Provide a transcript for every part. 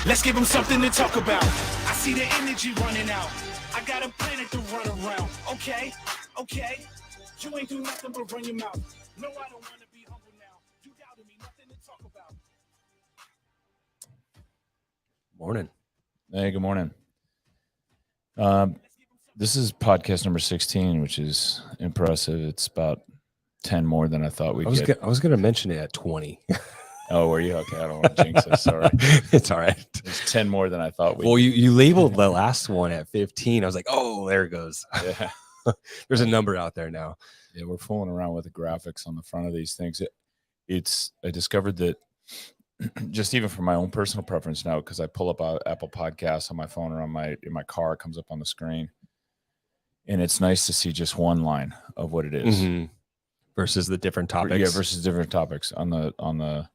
Let's give them something to talk about. I see the energy running out. I got a planet to run around. Okay. You ain't do nothing but run your mouth. No, I don't want to be humble now. You doubted me, nothing to talk about. Morning. Hey, good morning. This is podcast number 16, which is impressive. It's about 10 more than I thought we'd get. I was going to mention it at 20. Oh, were you? Okay, I don't want to jinx it. Sorry. It's all right. It's 10 more than I thought we'd Well, you labeled the last one at 15. I was like, oh, there it goes. Yeah. There's a number out there now. Yeah, we're fooling around with the graphics on the front of these things. I discovered that just even for my own personal preference now, because I pull up Apple Podcasts on my phone or in my car, it comes up on the screen. And it's nice to see just one line of what it is. Mm-hmm. Versus the different topics. Yeah, versus different topics on the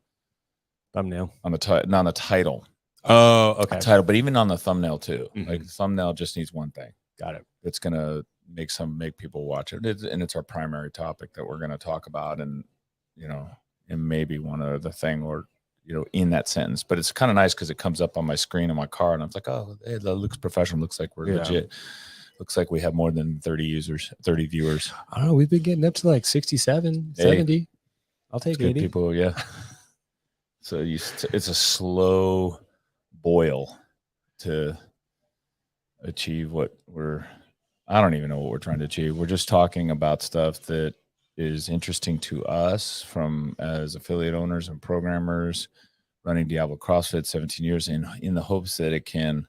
thumbnail. not on the title. Oh, okay. Title, but even on the thumbnail too. Mm-hmm. Like the thumbnail just needs one thing. Got it. It's gonna make people watch it. And it's our primary topic that we're gonna talk about, and and maybe one other thing or in that sentence. But it's kind of nice because it comes up on my screen in my car, and I'm like, oh, hey, that looks professional. Looks like we're legit. Looks like we have more than 30 viewers. I don't know. We've been getting up to like 67, 70. I'll take 80. People, yeah. So it's a slow boil to achieve I don't even know what we're trying to achieve. We're just talking about stuff that is interesting to us as affiliate owners and programmers running Diablo CrossFit 17 years in the hopes that it can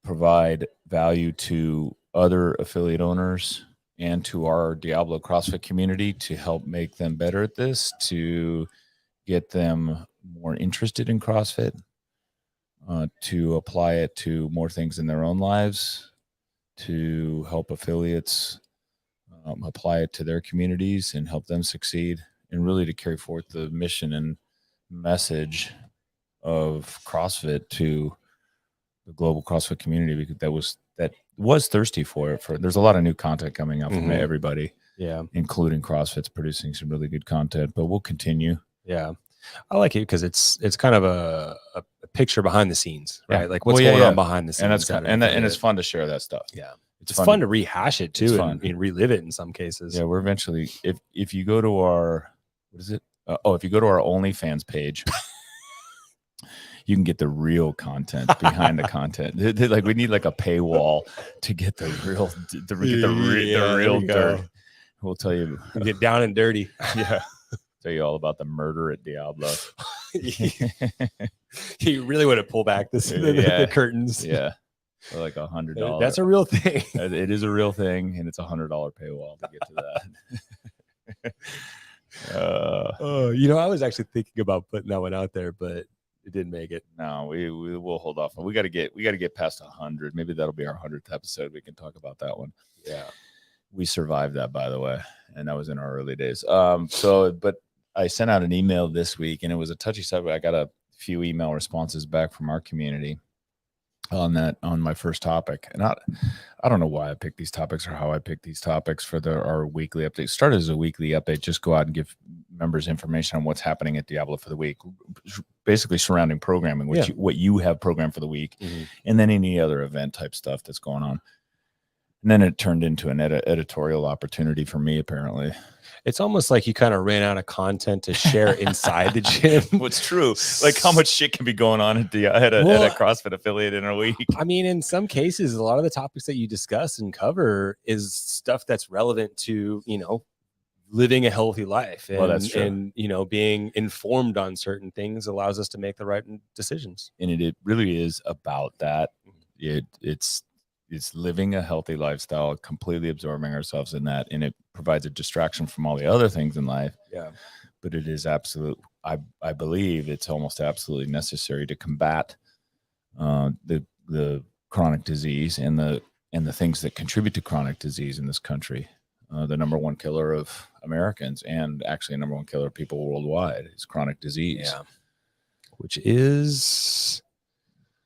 provide value to other affiliate owners and to our Diablo CrossFit community to help make them better at this, to get them more interested in CrossFit, to apply it to more things in their own lives, to help affiliates apply it to their communities and help them succeed, and really to carry forth the mission and message of CrossFit to the global CrossFit community, because that was thirsty for it. There's a lot of new content coming out from everybody, including CrossFit's producing some really good content. But we'll continue. Yeah, I like it because it's kind of a picture behind the scenes, right? Yeah. Like what's going on behind the scenes, and that's and it's fun to share that stuff. Yeah, it's fun to rehash it too, and relive it in some cases. Yeah, we're eventually if you go to our if you go to our OnlyFans page. You can get the real content behind the content. Like we need like a paywall to get the real dirt. We'll tell you, get down and dirty. Yeah, tell you all about the murder at Diablo. You really want to pull back the curtains. Yeah, for like $100. That's a real thing. It is a real thing, and it's $100 paywall to get to that. I was actually thinking about putting that one out there, but it didn't make it. No, we will hold off. We got to get past 100. Maybe that'll be our 100th episode. We can talk about that one. Yeah, we survived that, by the way, and that was in our early days. But I sent out an email this week, and it was a touchy subject. I got a few email responses back from our community on my first topic, and I don't know why I picked these topics or how I picked these topics for our weekly update. It started as a weekly update, just go out and give members information on what's happening at Diablo for the week, basically surrounding programming, what you have programmed for the week, and then any other event type stuff that's going on. And then it turned into an editorial opportunity for me, apparently. It's almost like you kind of ran out of content to share inside the gym. What's true? Like how much shit can be going on at a CrossFit affiliate in a week? I mean, in some cases, a lot of the topics that you discuss and cover is stuff that's relevant to, living a healthy life. And, that's true. And, being informed on certain things allows us to make the right decisions. And it really is about that. It's living a healthy lifestyle, completely absorbing ourselves in that, and it provides a distraction from all the other things in life. Yeah. But it is I believe it's almost absolutely necessary to combat the chronic disease and the things that contribute to chronic disease in this country. The number one killer of Americans, and actually number one killer of people worldwide, is chronic disease. Yeah. Which is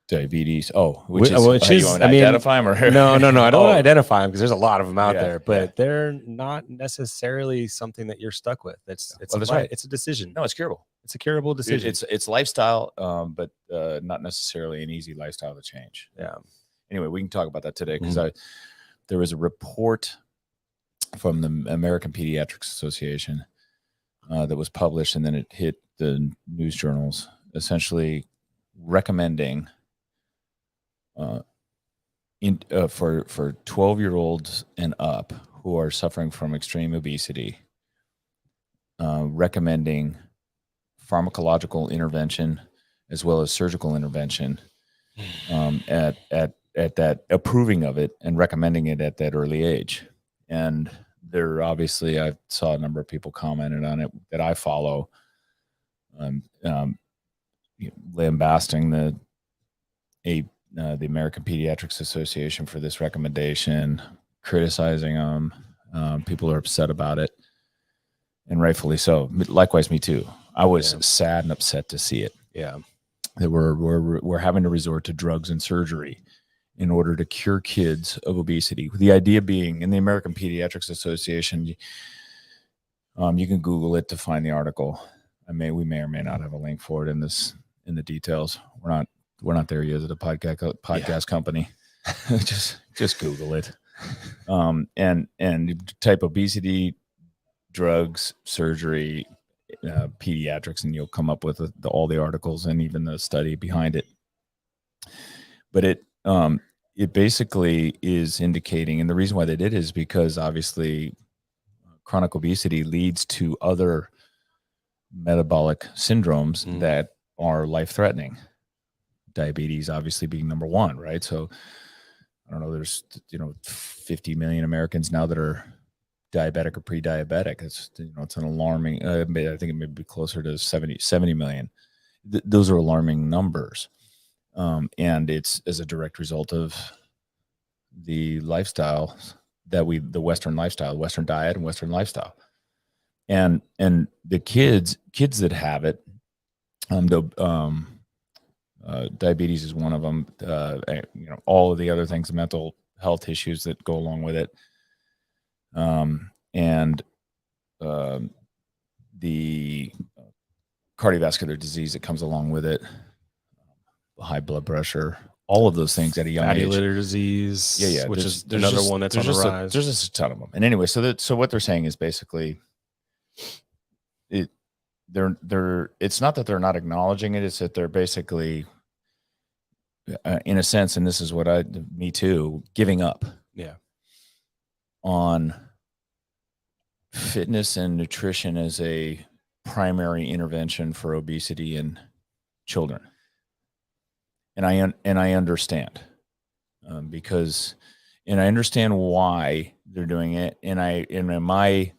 diabetes. Which is you want to identify them or no. I don't want to identify them because there's a lot of them out there, but they're not necessarily something that you're stuck with. That's right. It's a decision. No, it's curable. it's a curable decision. It's lifestyle, but not necessarily an easy lifestyle to change. Yeah. Anyway, we can talk about that today because there was a report from the American Pediatrics Association that was published, and then it hit the news journals, essentially recommending for 12-year-olds and up who are suffering from extreme obesity, recommending pharmacological intervention as well as surgical intervention at that, approving of it and recommending it at that early age. And there obviously, I saw a number of people commented on it that I follow, lambasting the American Pediatrics Association for this recommendation, criticizing them. People are upset about it, and rightfully so. Likewise, me too. I was sad and upset to see it. Yeah, that we're having to resort to drugs and surgery in order to cure kids of obesity. The idea being, in the American Pediatrics Association, you can Google it to find the article. We may or may not have a link for it in the details. We're not there yet as a podcast company. just Google it. And type obesity, drugs, surgery, pediatrics, and you'll come up with all the articles and even the study behind it. But it basically is indicating, and the reason why they did is because obviously chronic obesity leads to other metabolic syndromes that are life-threatening. Diabetes obviously being number one, right? So I don't know, there's 50 million Americans now that are diabetic or pre-diabetic. It's an alarming, I think it may be closer to 70 million. Those are alarming numbers. And it's as a direct result of the lifestyle the Western lifestyle, Western diet and Western lifestyle. And the kids that have it, diabetes is one of them. All of the other things, mental health issues that go along with it, and the cardiovascular disease that comes along with it, high blood pressure, all of those things at a young age. Fatty liver disease, which is another one that's on the rise. There's just a ton of them. And anyway, so what they're saying is basically, it's not that they're not acknowledging it; it's that they're basically, in a sense, and this is what me too, giving up. Yeah. On fitness and nutrition as a primary intervention for obesity in children. And I understand because I understand why they're doing it. And in my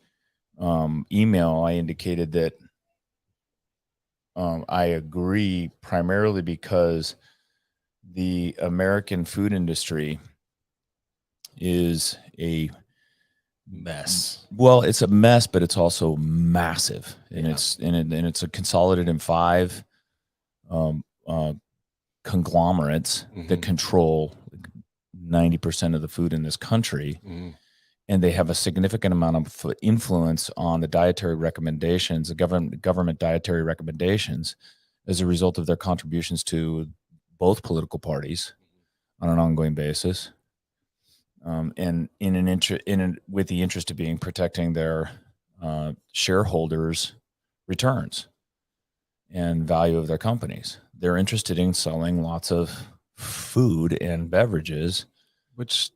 email, I indicated that I agree primarily because the American food industry is a mess. Well, it's a mess, but it's also massive, and it's consolidated in 5 conglomerates that control 90% of the food in this country, and they have a significant amount of influence on the dietary recommendations, the government dietary recommendations, as a result of their contributions to both political parties on an ongoing basis. And with the interest of being protecting their shareholders' returns and value of their companies. They're interested in selling lots of food and beverages, which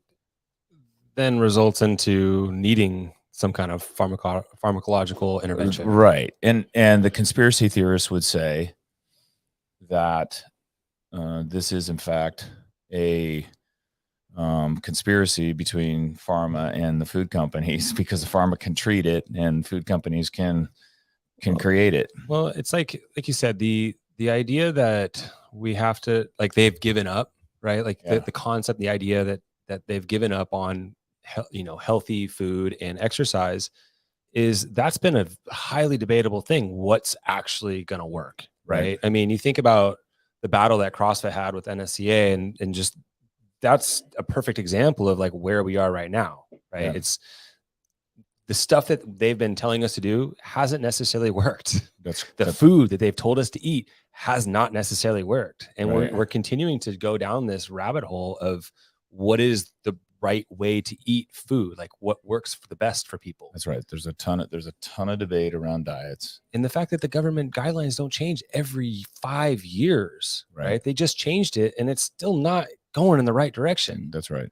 then results into needing some kind of pharmacological intervention. Right. And the conspiracy theorists would say that this is in fact a conspiracy between pharma and the food companies, because the pharma can treat it and food companies can create it. Well, it's like you said, the idea that we have to, like, they've given up, right? Like the concept, the idea that they've given up on, healthy food and exercise, that's been a highly debatable thing. What's actually going to work, right? I mean, you think about the battle that CrossFit had with NSCA, and just, that's a perfect example of like where we are right now, right? Yeah. It's the stuff that they've been telling us to do hasn't necessarily worked. That's The food that they've told us to eat has not necessarily worked. And Right. we're continuing to go down this rabbit hole of what is the right way to eat food, like what works for the best for people. That's right. There's a ton of debate around diets. And the fact that the government guidelines don't change every 5 years, right? They just changed it and it's still not going in the right direction. That's right.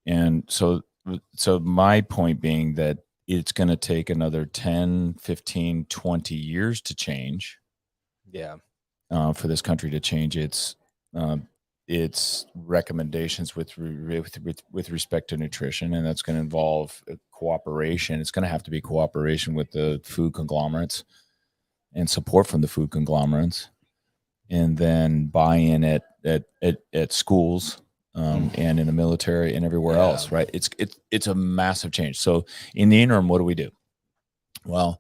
And so my point being that it's going to take another 10, 15, 20 years to change. Yeah. For this country to change its recommendations with respect to nutrition, and that's going to involve cooperation. It's going to have to be cooperation with the food conglomerates and support from the food conglomerates, and then buy-in at schools and in the military and everywhere else. Right? It's a massive change. So in the interim, what do? Well,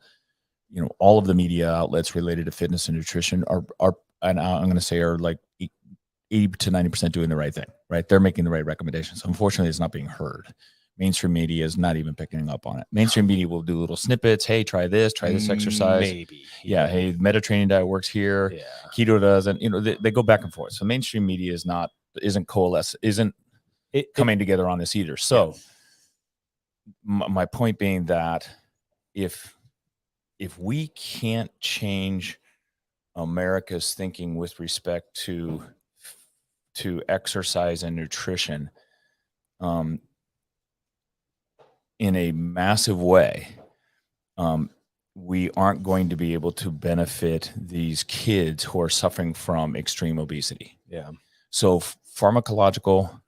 all of the media outlets related to fitness and nutrition are and I'm going to say are like 80 to 90% doing the right thing, right? They're making the right recommendations. Unfortunately, it's not being heard. Mainstream media is not even picking up on it. Mainstream media will do little snippets. Hey, try this exercise. Maybe. Yeah. Hey, Mediterranean diet works here. Yeah. Keto doesn't. They go back and forth. So mainstream media isn't coming together on this either. So my point being that if we can't change America's thinking with respect to exercise and nutrition in a massive way, we aren't going to be able to benefit these kids who are suffering from extreme obesity. Yeah. So pharmacological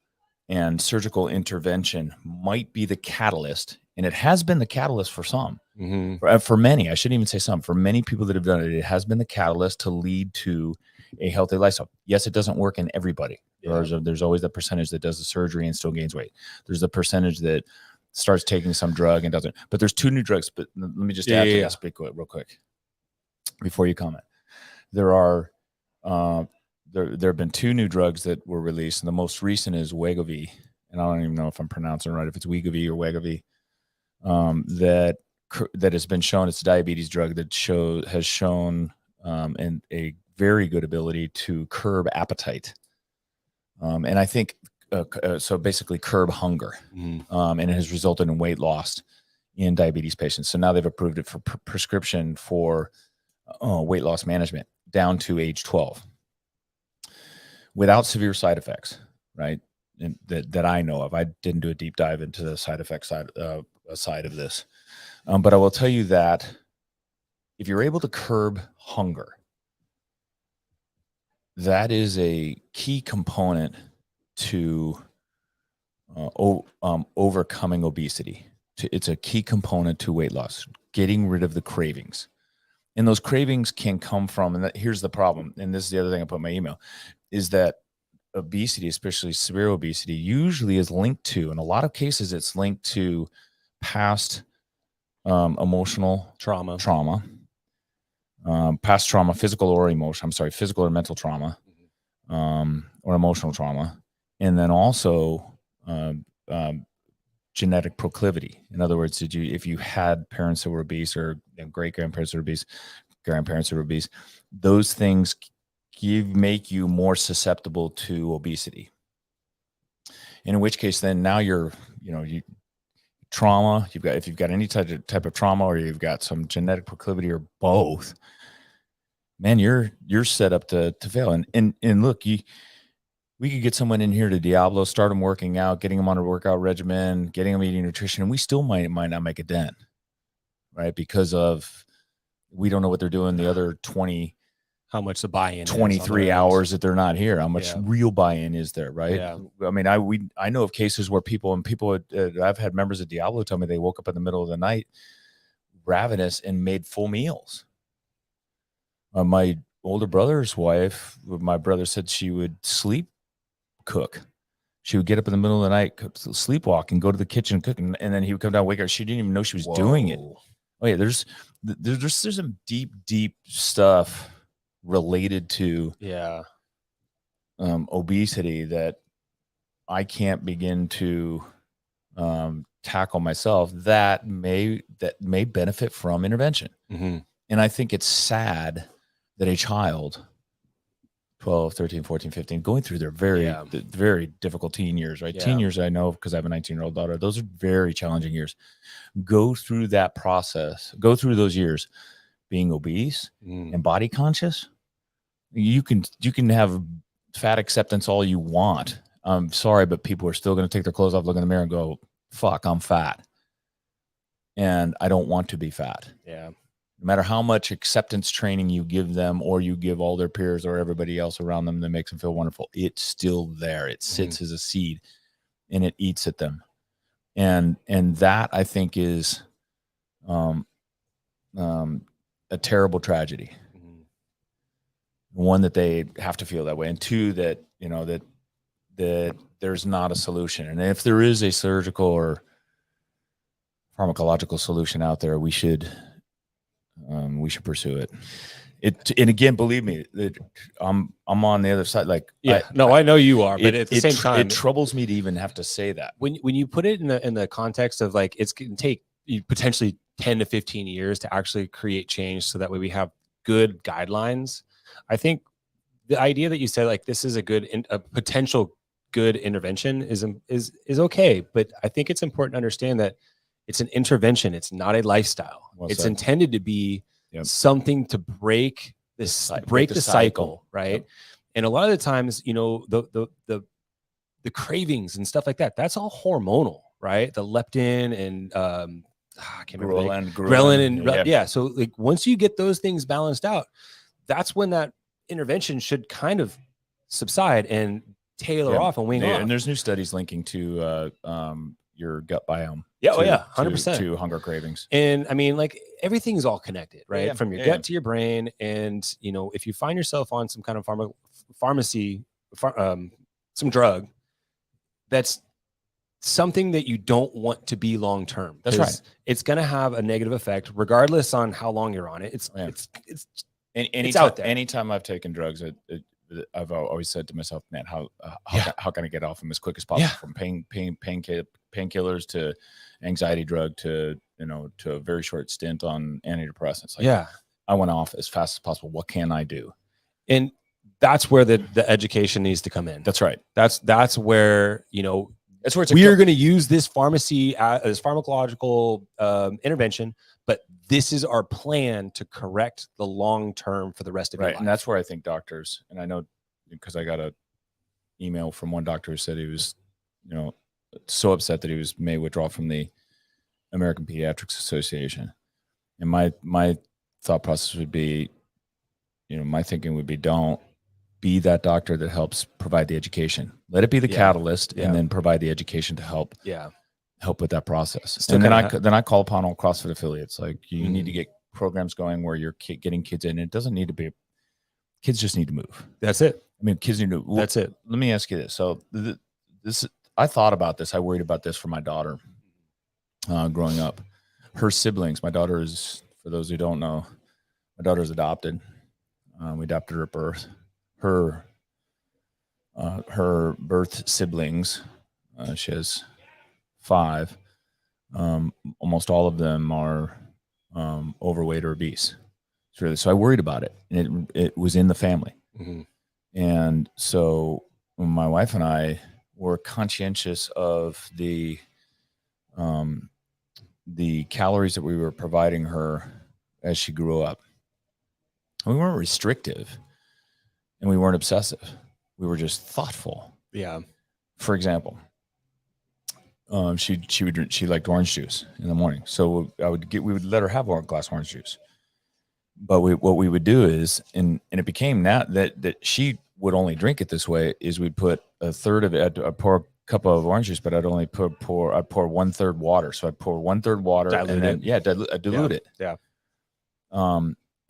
and surgical intervention might be the catalyst, and it has been the catalyst for some. For many, I shouldn't even say some, for many people that have done it, it has been the catalyst to lead to a healthy lifestyle. Yes, it doesn't work in everybody. Yeah. There's always the percentage that does the surgery and still gains weight. There's the percentage that starts taking some drug and doesn't. But there's 2 new drugs. But let me just add to this real quick before you comment. There have been 2 new drugs that were released, and the most recent is Wegovy, and I don't even know if I'm pronouncing it right, if it's Wegovy or Wegovy, that has been shown. It's a diabetes drug that has shown and a very good ability to curb appetite, and I think so basically curb hunger, and it has resulted in weight loss in diabetes patients. So now they've approved it for prescription for weight loss management down to age 12 without severe side effects, right? And that I know of. I didn't do a deep dive into the side effects side of this. But I will tell you that if you're able to curb hunger, that is a key component to overcoming obesity. It's a key component to weight loss, getting rid of the cravings. And those cravings can come from, and here's the problem, and this is the other thing I put in my email, is that obesity, especially severe obesity, usually is linked to, in a lot of cases, it's linked to past emotional trauma, past trauma, physical or mental trauma, or emotional trauma. And then also genetic proclivity. In other words, if you had parents that were obese or great grandparents that were obese, grandparents that were obese, those things make you more susceptible to obesity. In which case, then now trauma, if you've got any type of trauma, or you've got some genetic proclivity, or both, man, you're set up to fail. And look, we could get someone in here to Diablo, start them working out, getting them on a workout regimen, getting them eating nutrition, and we still might not make a dent, right? Because we don't know what they're doing the other 20, how much the buy-in 23 hours that they're not here, how much real buy-in is there, right? Yeah. I mean, I know of cases where people I've had members of Diablo tell me they woke up in the middle of the night ravenous and made full meals. My older brother's wife, my brother said she would sleep cook. She would get up in the middle of the night, sleepwalk, and go to the kitchen cook, and then he would come down, wake her. She didn't even know she was doing it. Oh yeah, there's some deep stuff related to obesity that I can't begin to tackle myself that may benefit from intervention. Mm-hmm. And I think it's sad that a child, 12, 13, 14, 15, going through their very difficult teen years, right? Yeah. Teen years, I know because I have a 19-year-old daughter. Those are very challenging years. Go through that process, go through those years being obese and body conscious. You can have fat acceptance all you want. I'm sorry, but people are still going to take their clothes off, look in the mirror and go, fuck, I'm fat. And I don't want to be fat. Yeah. No matter how much acceptance training you give them, or you give all their peers or everybody else around them that makes them feel wonderful, it's still there. It sits as a seed and it eats at them. And that, I think, is a terrible tragedy. One, that they have to feel that way. And two, that, you know, that there's not a solution. And if there is a surgical or pharmacological solution out there, we should pursue it. And again, believe me, I'm on the other side. Like, I know you are, but at the same time, it troubles me to even have to say that. When you put it in the context of like, it's going to take potentially 10 to 15 years to actually create change, so that way we have good guidelines. I think the idea that you said, like, this is a potential good intervention is okay, but I think it's important to understand that it's an intervention. It's not a lifestyle. It's intended to be something to break the cycle, right? Yep. And a lot of the times, you know, the cravings and stuff like that, that's all hormonal, right? The leptin and I can't remember ghrelin and so like once you get those things balanced out, that's when that intervention should kind of subside and tailor off and wing off. And there's new studies linking to your gut biome. 100% to hunger cravings. And I mean, like, everything's all connected, right? From your gut to your brain. And, you know, if you find yourself on some kind of some drug, that's something that you don't want to be long term. That's right. It's going to have a negative effect regardless on how long you're on it. It's out there. Anytime I've taken drugs, I've always said to myself, man, how can I get off them as quick as possible? From painkillers to anxiety drug to, you know, to a very short stint on antidepressants. Like, I went off as fast as possible. What can I do? And that's where the education needs to come in. That's right. That's where, you know, that's where we are going to use this as pharmacological intervention, but this is our plan to correct the long term for the rest of your life. And that's where I think doctors, and I know because I got an email from one doctor who said he was, you know, so upset that he may withdraw from the American Pediatrics Association. And my thought process would be, you know, my thinking would be, don't be that doctor that helps provide the education. Let it be the catalyst, and then provide the education to help with that process. And then I call upon all CrossFit affiliates. Like, you need to get programs going where you're getting kids in. It doesn't need to be, kids just need to move. That's it. I mean, kids need to move. That's it. Let me ask you this. So I thought about this. I worried about this for my daughter growing up. Her siblings, my daughter is, for those who don't know, my daughter is adopted. We adopted her at birth. Her birth siblings, she has 5. Almost all of them are overweight or obese. So I worried about it, and it was in the family. And so my wife and I were conscientious of the calories that we were providing her as she grew up. We weren't restrictive, and we weren't obsessive. We were just thoughtful. Yeah. For example, she liked orange juice in the morning, so we would let her have a glass of orange juice. But what we would do is, and it became that she would only drink it this way, is we'd put a third of it. I'd pour a cup of orange juice, but I'd only pour 1/3 water. So I'd pour 1/3 water, dilute it. Yeah.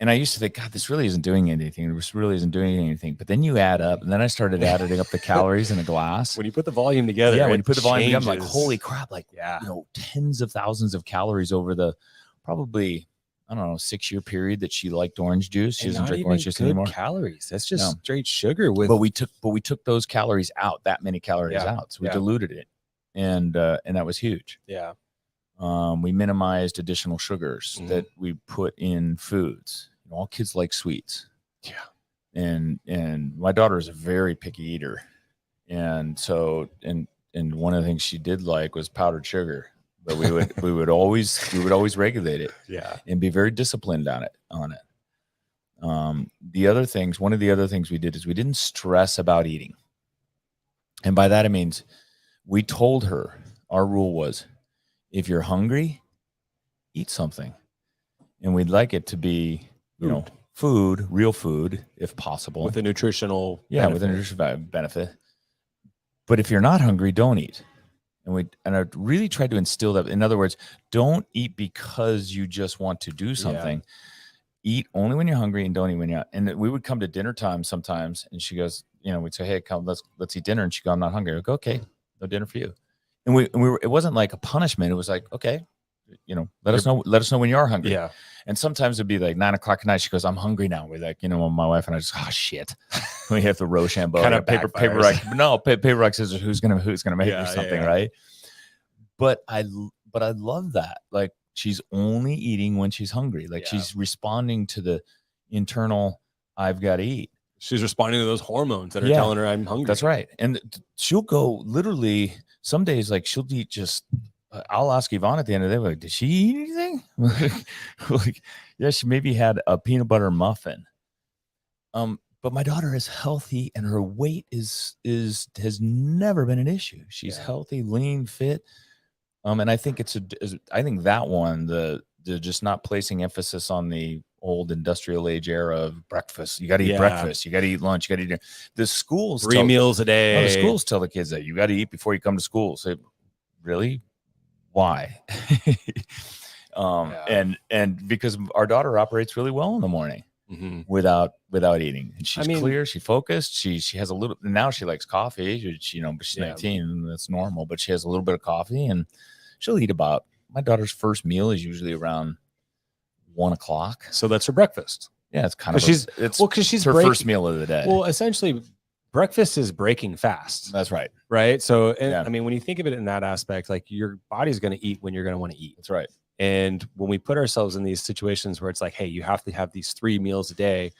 And I used to think, God, this really isn't doing anything. This really isn't doing anything. But then you add up, and then I started adding up the calories in a glass. When you put the volume together, when you put the volume together, I'm like, holy crap! Like, you know, tens of thousands of calories over the probably, I don't know, 6-year period that she liked orange juice. She doesn't drink orange juice anymore. Calories. That's just straight sugar. But we took those calories out. That many calories out. So we diluted it, and that was huge. Yeah. We minimized additional sugars that we put in foods. All kids like sweets. Yeah. And my daughter is a very picky eater. And so, and one of the things she did like was powdered sugar, but we would always regulate it. Yeah. And be very disciplined on it. One of the other things we did is we didn't stress about eating. And by that, it means we told her, our rule was, if you're hungry, eat something. And we'd like it to be, food, real food, if possible. With a nutritional benefit. With a nutritional benefit. But if you're not hungry, don't eat. And I really tried to instill that. In other words, don't eat because you just want to do something. Yeah. Eat only when you're hungry and don't eat when you're not. And we would come to dinner time sometimes, and she goes, we'd say, hey, come, let's eat dinner. And she'd go, I'm not hungry. I'd go, okay, no dinner for you. And we were, it wasn't like a punishment. It was like, okay, let us know when you are hungry. Yeah. And sometimes it'd be like 9 o'clock at night. She goes, I'm hungry now. We're like, my wife and I just, shit. We have the Rochambeau kind of paper rock scissors. Who's gonna make or something, right? But I love that. Like, she's only eating when she's hungry. Like, she's responding to the internal, I've got to eat. She's responding to those hormones that are telling her I'm hungry. That's right. And she'll go literally some days, like, she'll eat just, I'll ask Yvonne at the end of the day, like, did she eat anything? Like, yeah, she maybe had a peanut butter muffin. But my daughter is healthy, and her weight has never been an issue. She's healthy, lean, fit. And I think I think that one, the just not placing emphasis on the old industrial age era of breakfast. You got to eat breakfast. You got to eat lunch. You got to eat. The schools 3 meals a day. The schools tell the kids that you got to eat before you come to school. Say, really? Why? And because our daughter operates really well in the morning without eating, and she's clear, she's focused. She has a little, now she likes coffee. She's 19, and that's normal, but she has a little bit of coffee, and she'll eat about, my daughter's first meal is usually around 1 o'clock. So that's her breakfast. Yeah, it's kind of because she's her first meal of the day. Well, essentially, breakfast is breaking fast. That's right. Right. So, I mean, when you think of it in that aspect, like, your body's going to eat when you're going to want to eat. That's right. And when we put ourselves in these situations where it's like, hey, you have to have these 3 meals a day,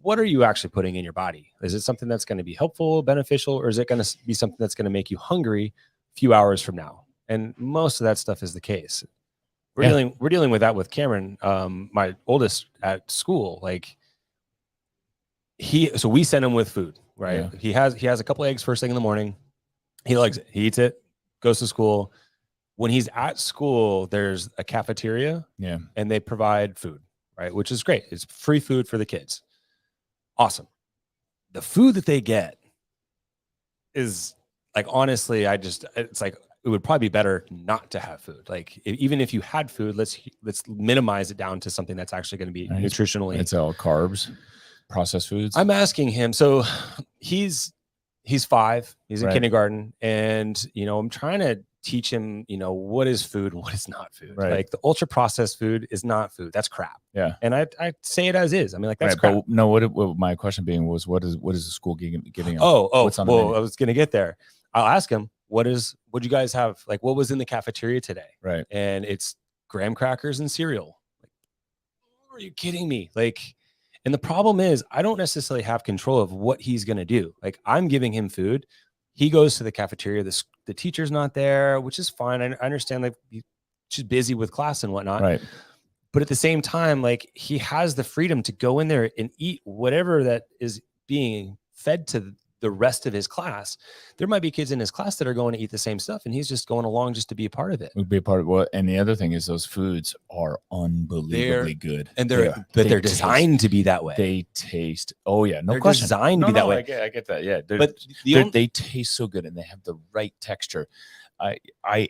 what are you actually putting in your body? Is it something that's going to be helpful, beneficial, or is it going to be something that's going to make you hungry a few hours from now? And most of that stuff is the case. We're dealing with that with Cameron, my oldest, at school. Like, so we send him with food, right? Yeah. He has a couple eggs first thing in the morning. He likes it. He eats it, goes to school. When he's at school, there's a cafeteria, and they provide food, right? Which is great. It's free food for the kids. Awesome. The food that they get is, like, honestly, it's like, it would probably be better not to have food. Like, even if you had food, let's minimize it down to something that's actually going to be nutritionally. It's all carbs, processed foods. I'm asking him. So he's 5. He's in kindergarten, and I'm trying to teach him, what is food and what is not food. Right. Like, the ultra processed food is not food. That's crap. Yeah. And I say it as is. I mean, like, that's crap. But no, what my question being was, what is the school giving? What's on the menu? I was going to get there. I'll ask him, what'd you guys have? Like, what was in the cafeteria today? Right. And it's graham crackers and cereal. Like, are you kidding me? Like, and the problem is, I don't necessarily have control of what he's going to do. Like, I'm giving him food. He goes to the cafeteria. The teacher's not there, which is fine. I understand that she's busy with class and whatnot. Right. But at the same time, like, he has the freedom to go in there and eat whatever that is being fed to the rest of his class. There might be kids in his class that are going to eat the same stuff, and he's just going along just to be a part of it. Would be a part of what? And the other thing is, those foods are unbelievably good, and they're designed to be that way. They taste. Oh yeah, no they're question. Designed to be that way. I get that. Yeah, but they taste so good, and they have the right texture. I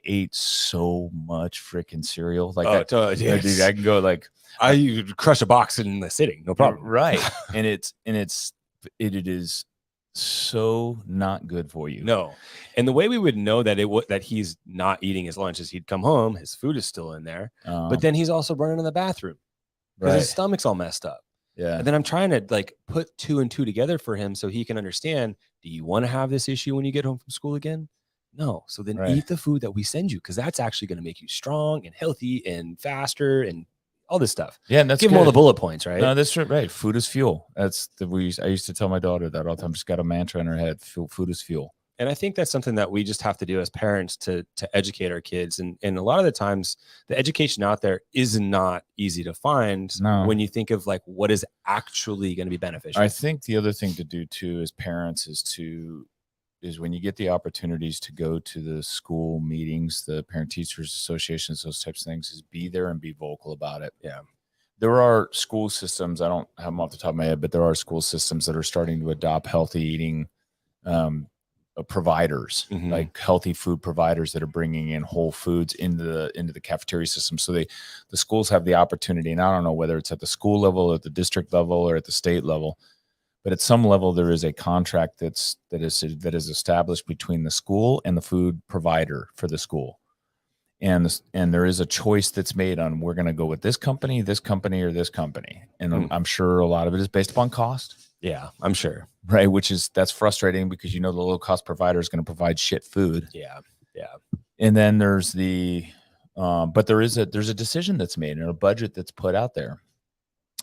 ate so much freaking cereal. Like, dude, I can go like I crush a box in the sitting, no problem. Right, and it is so not good for you. No. And the way we would know that that he's not eating his lunch is he'd come home, his food is still in there, but then he's also running in the bathroom because his stomach's all messed up. Yeah. And then I'm trying to, like, put 2 and 2 together for him so he can understand, do you want to have this issue when you get home from school again? No. So then Right. eat the food that we send you, because that's actually going to make you strong and healthy and faster and all this stuff. Yeah, and that's Give them all the good. bullet points, right? No, that's right. Food is fuel. That's I used to tell my daughter that all the time. She's got a mantra in her head. Food is fuel. And I think that's something that we just have to do as parents to educate our kids. And a lot of the times the education out there is not easy to find when you think of like what is actually going to be beneficial. I think the other thing to do too as parents is when you get the opportunities to go to the school meetings, the parent teachers associations, those types of things, is be there and be vocal about it. Yeah. There are school systems, I don't have them off the top of my head, but there are school systems that are starting to adopt healthy eating providers, like healthy food providers that are bringing in whole foods into the cafeteria system. So the schools have the opportunity, and I don't know whether it's at the school level, at the district level, or at the state level, but at some level there is a contract that is established between the school and the food provider for the school. And there is a choice that's made on, we're going to go with this company, or this company. And I'm sure a lot of it is based upon cost. Yeah, I'm sure. Right. That's frustrating because, the low cost provider is going to provide shit food. Yeah. Yeah. And then there's but there's a decision that's made and a budget that's put out there.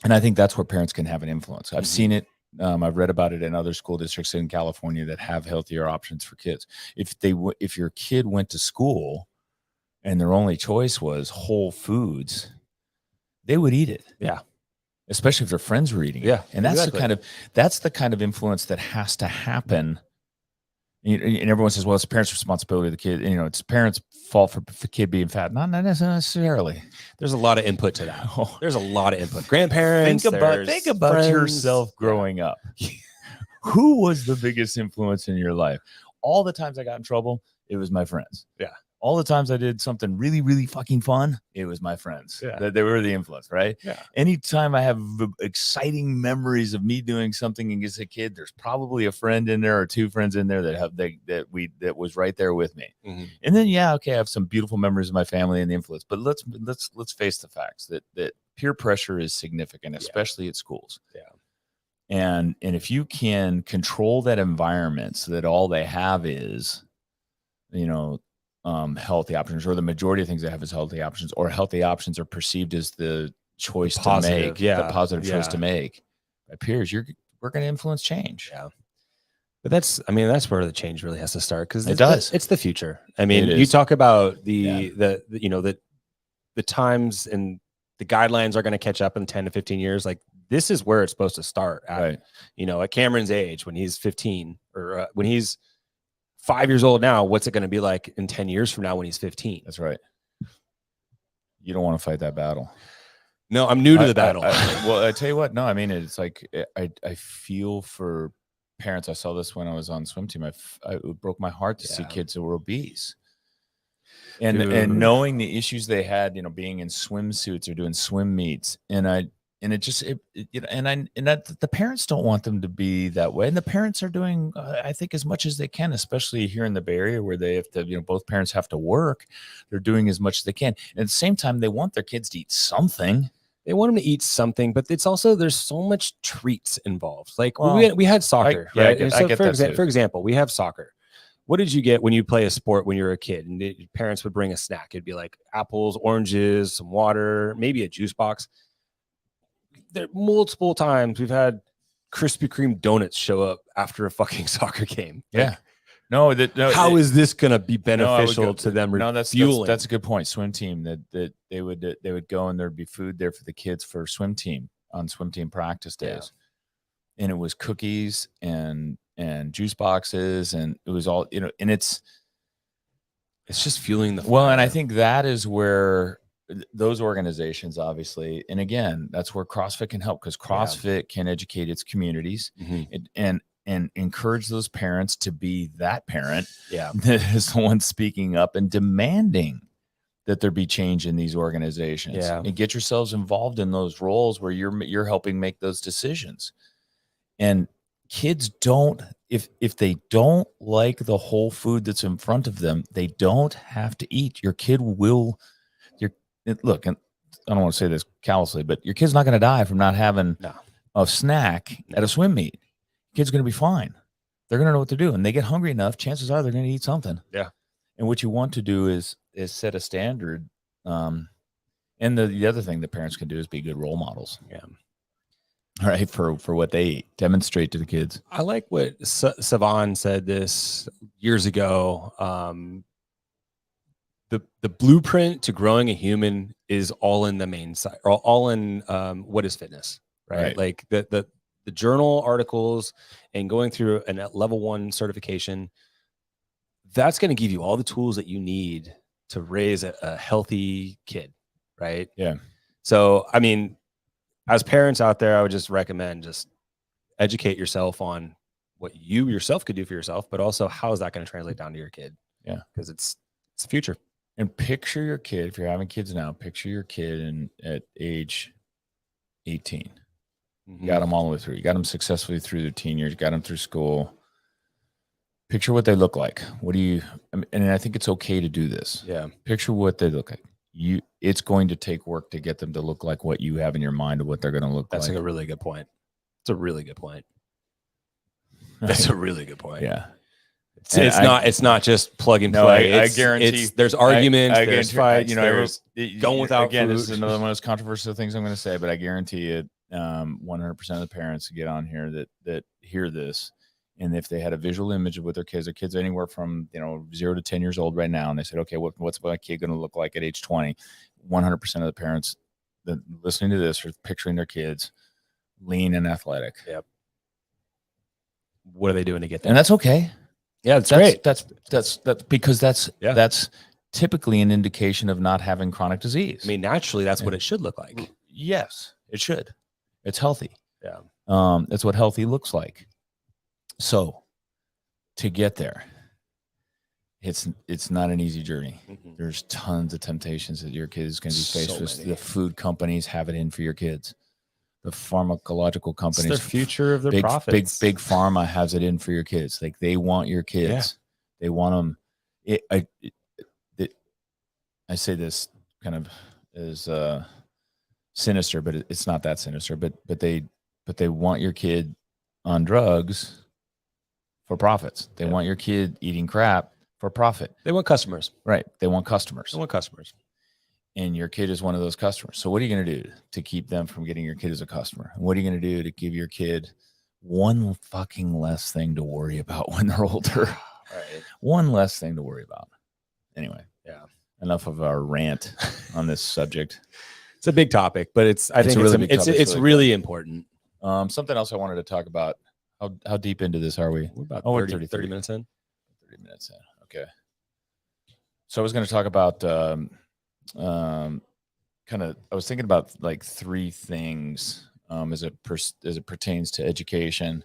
And I think that's where parents can have an influence. I've seen it. I've read about it in other school districts in California that have healthier options for kids. If your kid went to school and their only choice was whole foods, they would eat it. Yeah. Especially if their friends were eating it. Yeah. And that's the kind of influence that has to happen. And everyone says, well, it's the parents' responsibility of the kid. It's the parents' fault for the kid being fat. Not necessarily. There's a lot of input to that. There's a lot of input. Grandparents. Think about friends. yourself growing up. Who was the biggest influence in your life? All the times I got in trouble, it was my friends. Yeah. All the times I did something really, really fucking fun, it was my friends. Yeah. They were the influence, right? Yeah. Anytime I have exciting memories of me doing something as a kid, there's probably a friend in there or two friends in there that was right there with me. Mm-hmm. And then, I have some beautiful memories of my family and the influence. But let's face the facts that peer pressure is significant, especially at schools. Yeah. And if you can control that environment so that all they have is, healthy options, or the majority of things they have is healthy options, or healthy options are perceived as the choice to make, the positive choice to make by peers, we're going to influence change. Yeah. But that's where the change really has to start, because it's the future. I mean, you talk about the times and the guidelines are going to catch up in 10 to 15 years. Like, this is where it's supposed to start at, right. At Cameron's age, when he's 15, or when he's 5 years old now, what's it going to be like in 10 years from now when he's 15? That's right. You don't want to fight that battle. No, I'm new to the battle. Well, I tell you what, no, I mean, it's like, I feel for parents. I saw this when I was on swim team. It broke my heart to see kids that were obese. And knowing the issues they had, being in swimsuits or doing swim meets. The parents don't want them to be that way. And the parents are doing, I think, as much as they can, especially here in the Bay Area where they have to, both parents have to work. They're doing as much as they can. And at the same time, they want their kids to eat something. They want them to eat something, but it's also, there's so much treats involved. Like, we had soccer, right? For example, we have soccer. What did you get when you play a sport when you were a kid? And your parents would bring a snack. It'd be like apples, oranges, some water, maybe a juice box. There multiple times we've had Krispy Kreme donuts show up after a fucking soccer game. Yeah. How is this going to be beneficial to them? That's a good point. Swim team that they would go and there'd be food there for the kids for swim team on swim team practice days. Yeah. And it was cookies and juice boxes, and it was all, and it's just fueling the fire. Well, and I think that is where those organizations, obviously, and again, that's where CrossFit can help, because CrossFit can educate its communities and encourage those parents to be that parent that is the one speaking up and demanding that there be change in these organizations. And get yourselves involved in those roles where you're helping make those decisions. And kids don't, if they don't like the whole food that's in front of them, they don't have to eat. Your kid will. Look, and I don't want to say this callously, but your kid's not going to die from not having a snack at a swim meet. Kid's going to be fine. They're going to know what to do. And they get hungry enough, chances are they're going to eat something. Yeah. And what you want to do is set a standard. And the other thing that parents can do is be good role models. Yeah. Right. For what they demonstrate to the kids. I like what Savan said this years ago. The blueprint to growing a human is all in the main side, or all in what is fitness, right? Like the journal articles and going through a level 1 certification. That's going to give you all the tools that you need to raise a healthy kid, right? Yeah. So, I mean, as parents out there, I would just recommend just educate yourself on what you yourself could do for yourself, but also how is that going to translate down to your kid? Yeah. Because it's the future. And picture your kid, if you're having kids now, picture your kid at age 18. You got them all the way through. You got them successfully through their teen years. You got them through school. Picture what they look like. And I think it's okay to do this. Yeah. Picture what they look like. It's going to take work to get them to look like what you have in your mind of what they're going to look like. That's like a really good point. It's a really good point. That's a really good point. Yeah. It's not just plug and play. I guarantee there's arguments, there's fights, there's going without again, food. This is another one of those controversial things I'm going to say, but I guarantee it 100% of the parents get on here that hear this. And if they had a visual image of what their kids are anywhere from 0 to 10 years old right now, and they said, okay, what's my kid going to look like at age 20? 100% of the parents that listening to this are picturing their kids lean and athletic. Yep. What are they doing to get there? And that's okay. Yeah, that's great. That's because that's typically an indication of not having chronic disease. I mean, naturally, that's what it should look like. Yes, it should. It's healthy. Yeah. That's what healthy looks like. So to get there, it's not an easy journey. Mm-hmm. There's tons of temptations that your kid is going to be faced with. The food companies have it in for your kids. The pharmacological companies, it's the future of their profits. Big pharma has it in for your kids. Like they want your kids. Yeah. They want them. I say this kind of as sinister, but it's not that sinister. But they want your kid on drugs for profits. They want your kid eating crap for profit. They want customers. Right. They want customers. And your kid is one of those customers. So what are you going to do to keep them from getting your kid as a customer? What are you going to do to give your kid one fucking less thing to worry about when they're older? Right. One less thing to worry about. Anyway. Yeah. Enough of our rant on this subject. It's a big topic, but it's really important. Something else I wanted to talk about. How deep into this are we? We're about 30 minutes in. 30 minutes in. Okay. So I was going to talk about I was thinking about like 3 things as it pertains to education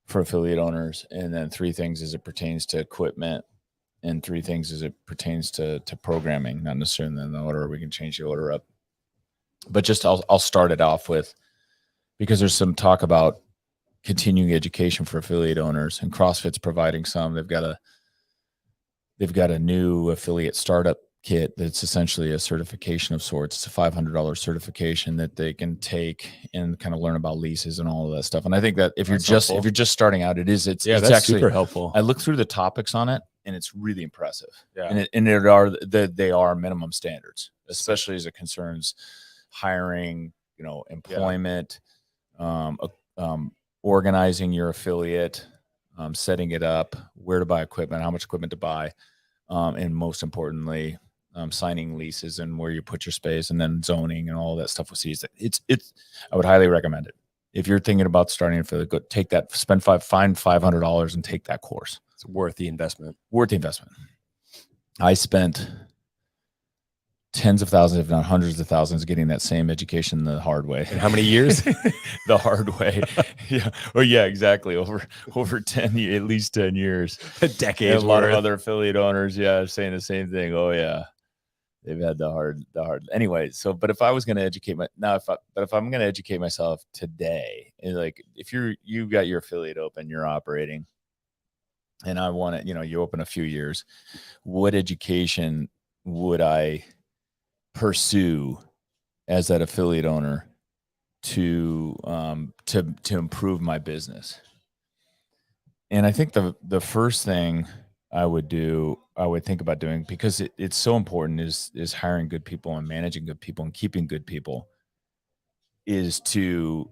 for affiliate owners, and then 3 things as it pertains to equipment, and 3 things as it pertains to programming. Not necessarily in the order. We can change the order up, but just I'll start it off with, because there's some talk about continuing education for affiliate owners, and CrossFit's providing some. They've got a new affiliate startup kit that's essentially a certification of sorts. It's a $500 certification that they can take and kind of learn about leases and all of that stuff. And I think that if you're just starting out, it's actually super helpful. I looked through the topics on it, and it's really impressive. Yeah. And they are minimum standards, especially as it concerns hiring, employment, organizing your affiliate, setting it up, where to buy equipment, how much equipment to buy, and most importantly, signing leases and where you put your space, and then zoning and all that stuff with C's. I would highly recommend it. If you're thinking about starting an affiliate, go take that, find $500 and take that course. It's worth the investment. I spent tens of thousands, if not hundreds of thousands, getting that same education the hard way. And how many years? The hard way. Yeah. Oh, yeah, exactly. Over 10, at least 10 years. A decade. A lot of other affiliate owners, saying the same thing. Oh, yeah. They've had the hard. Anyway, but if I was going to educate if I'm going to educate myself today, like if you got your affiliate open, you're operating, and I want it, you open a few years, what education would I pursue as that affiliate owner to improve my business? And I think the first thing I would think about doing, because it's so important, is hiring good people and managing good people and keeping good people, is to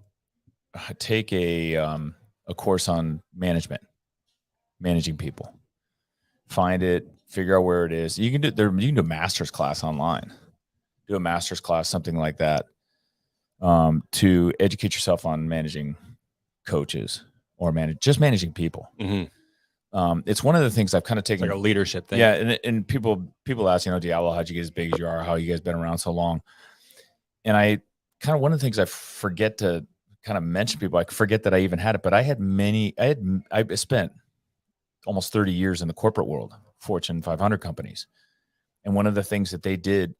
take a course on managing people. Find it, figure out where it is. You can do a master's class online, do a master's class, something like that, to educate yourself on managing coaches or managing people. Mm-hmm. It's one of the things I've kind of taken, like a leadership thing. Yeah. And people ask, Diablo, how'd you get as big as you are? How you guys been around so long? And I kind of, one of the things I forget to kind of mention people, I forget that I even had it, but I spent almost 30 years in the corporate world, Fortune 500 companies. And one of the things that they did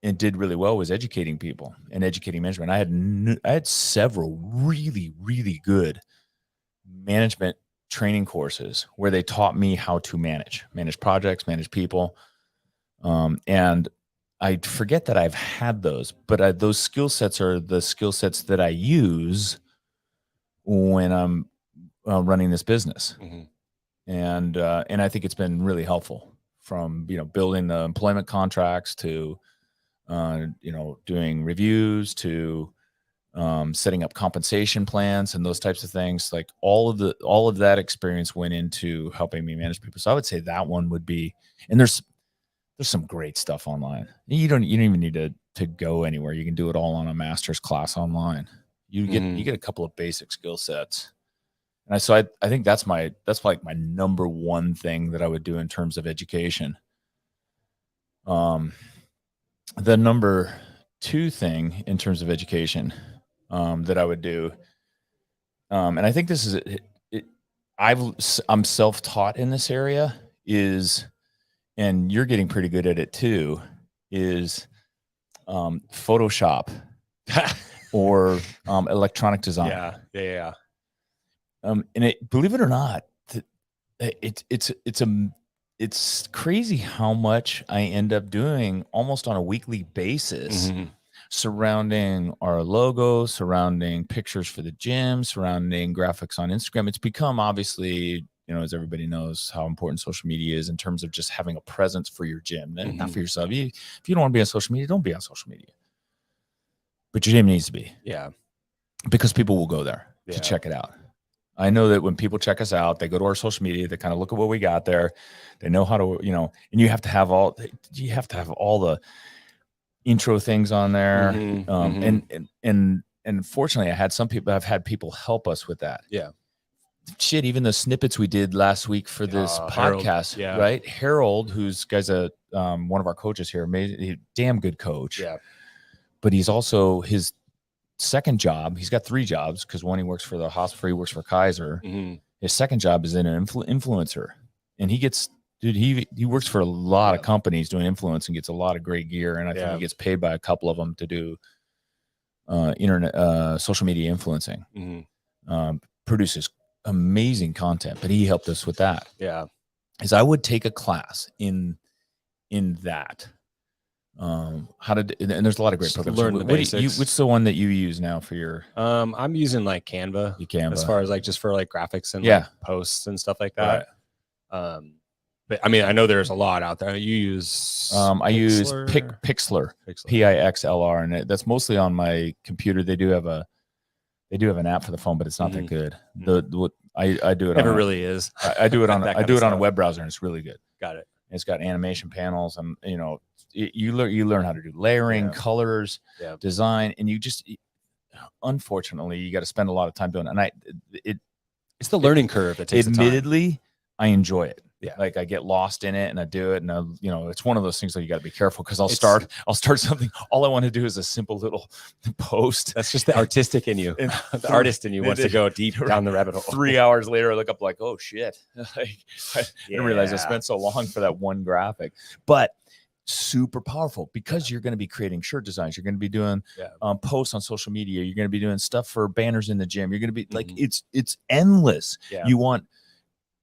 and did really well was educating people and educating management. I had several really, really good management training courses where they taught me how to manage projects, manage people. And I forget that I've had those, but those skill sets are the skill sets that I use when I'm running this business. Mm-hmm. And I think it's been really helpful, from, building the employment contracts to, doing reviews to, setting up compensation plans and those types of things. Like all of that experience went into helping me manage people. So I would say that one would be, and there's some great stuff online. You don't even need to go anywhere. You can do it all on a master's class online. You get a couple of basic skill sets. And so I think that's like my number one thing that I would do in terms of education. The number two thing in terms of education that I would do, and I think this is I'm self-taught in this area, is, and you're getting pretty good at it too, is Photoshop or electronic design. Yeah. And believe it or not, it's crazy how much I end up doing almost on a weekly basis, surrounding our logo, surrounding pictures for the gym, surrounding graphics on Instagram. It's become, obviously, as everybody knows, how important social media is in terms of just having a presence for your gym, not for yourself. If you don't want to be on social media, don't be on social media. But your gym needs to be. Yeah. Because people will go there to check it out. I know that when people check us out, they go to our social media, they kind of look at what we got there. They know how to, and you have to have all the intro things on there. And fortunately, I've had people help us with that. Yeah. Shit, even the snippets we did last week for this podcast, Harold, right? Harold, who's one of our coaches here, damn good coach. Yeah. But he's also, his second job, he's got 3 jobs, because one, he works for the hospital, he works for Kaiser. His second job is in an influencer, and he works for a lot of companies doing influence and gets a lot of great gear, and I think he gets paid by a couple of them to do internet social media influencing. Produces amazing content, but he helped us with that. Is I would take a class in that. And there's a lot of great programs. Learn the basics. What's the one that you use now for your? I'm using like Canva, as far as like just for like graphics and like posts and stuff like that. Right. But I mean, I know there's a lot out there. You use I use Pixlr, Pixlr, and that's mostly on my computer. They do have an app for the phone, but it's not that good. I do it. Never really is. I do it on a web browser, and it's really good. Got it. It's got animation panels, and you learn how to do layering, colors, design, and unfortunately, you got to spend a lot of time doing it. And it's the learning curve that takes admittedly, time. I enjoy it. Yeah. Like I get lost in it and I do it. And it's one of those things that you got to be careful, because I'll start something. All I want to do is a simple little post. That's just the artistic in you. The artist in you wants to go deep down the rabbit hole. 3 hours later, I look up like, oh shit. I didn't realize I spent so long for that one graphic, but super powerful, because you're going to be creating shirt designs. You're going to be doing posts on social media. You're going to be doing stuff for banners in the gym. You're going to be like, it's endless. You want,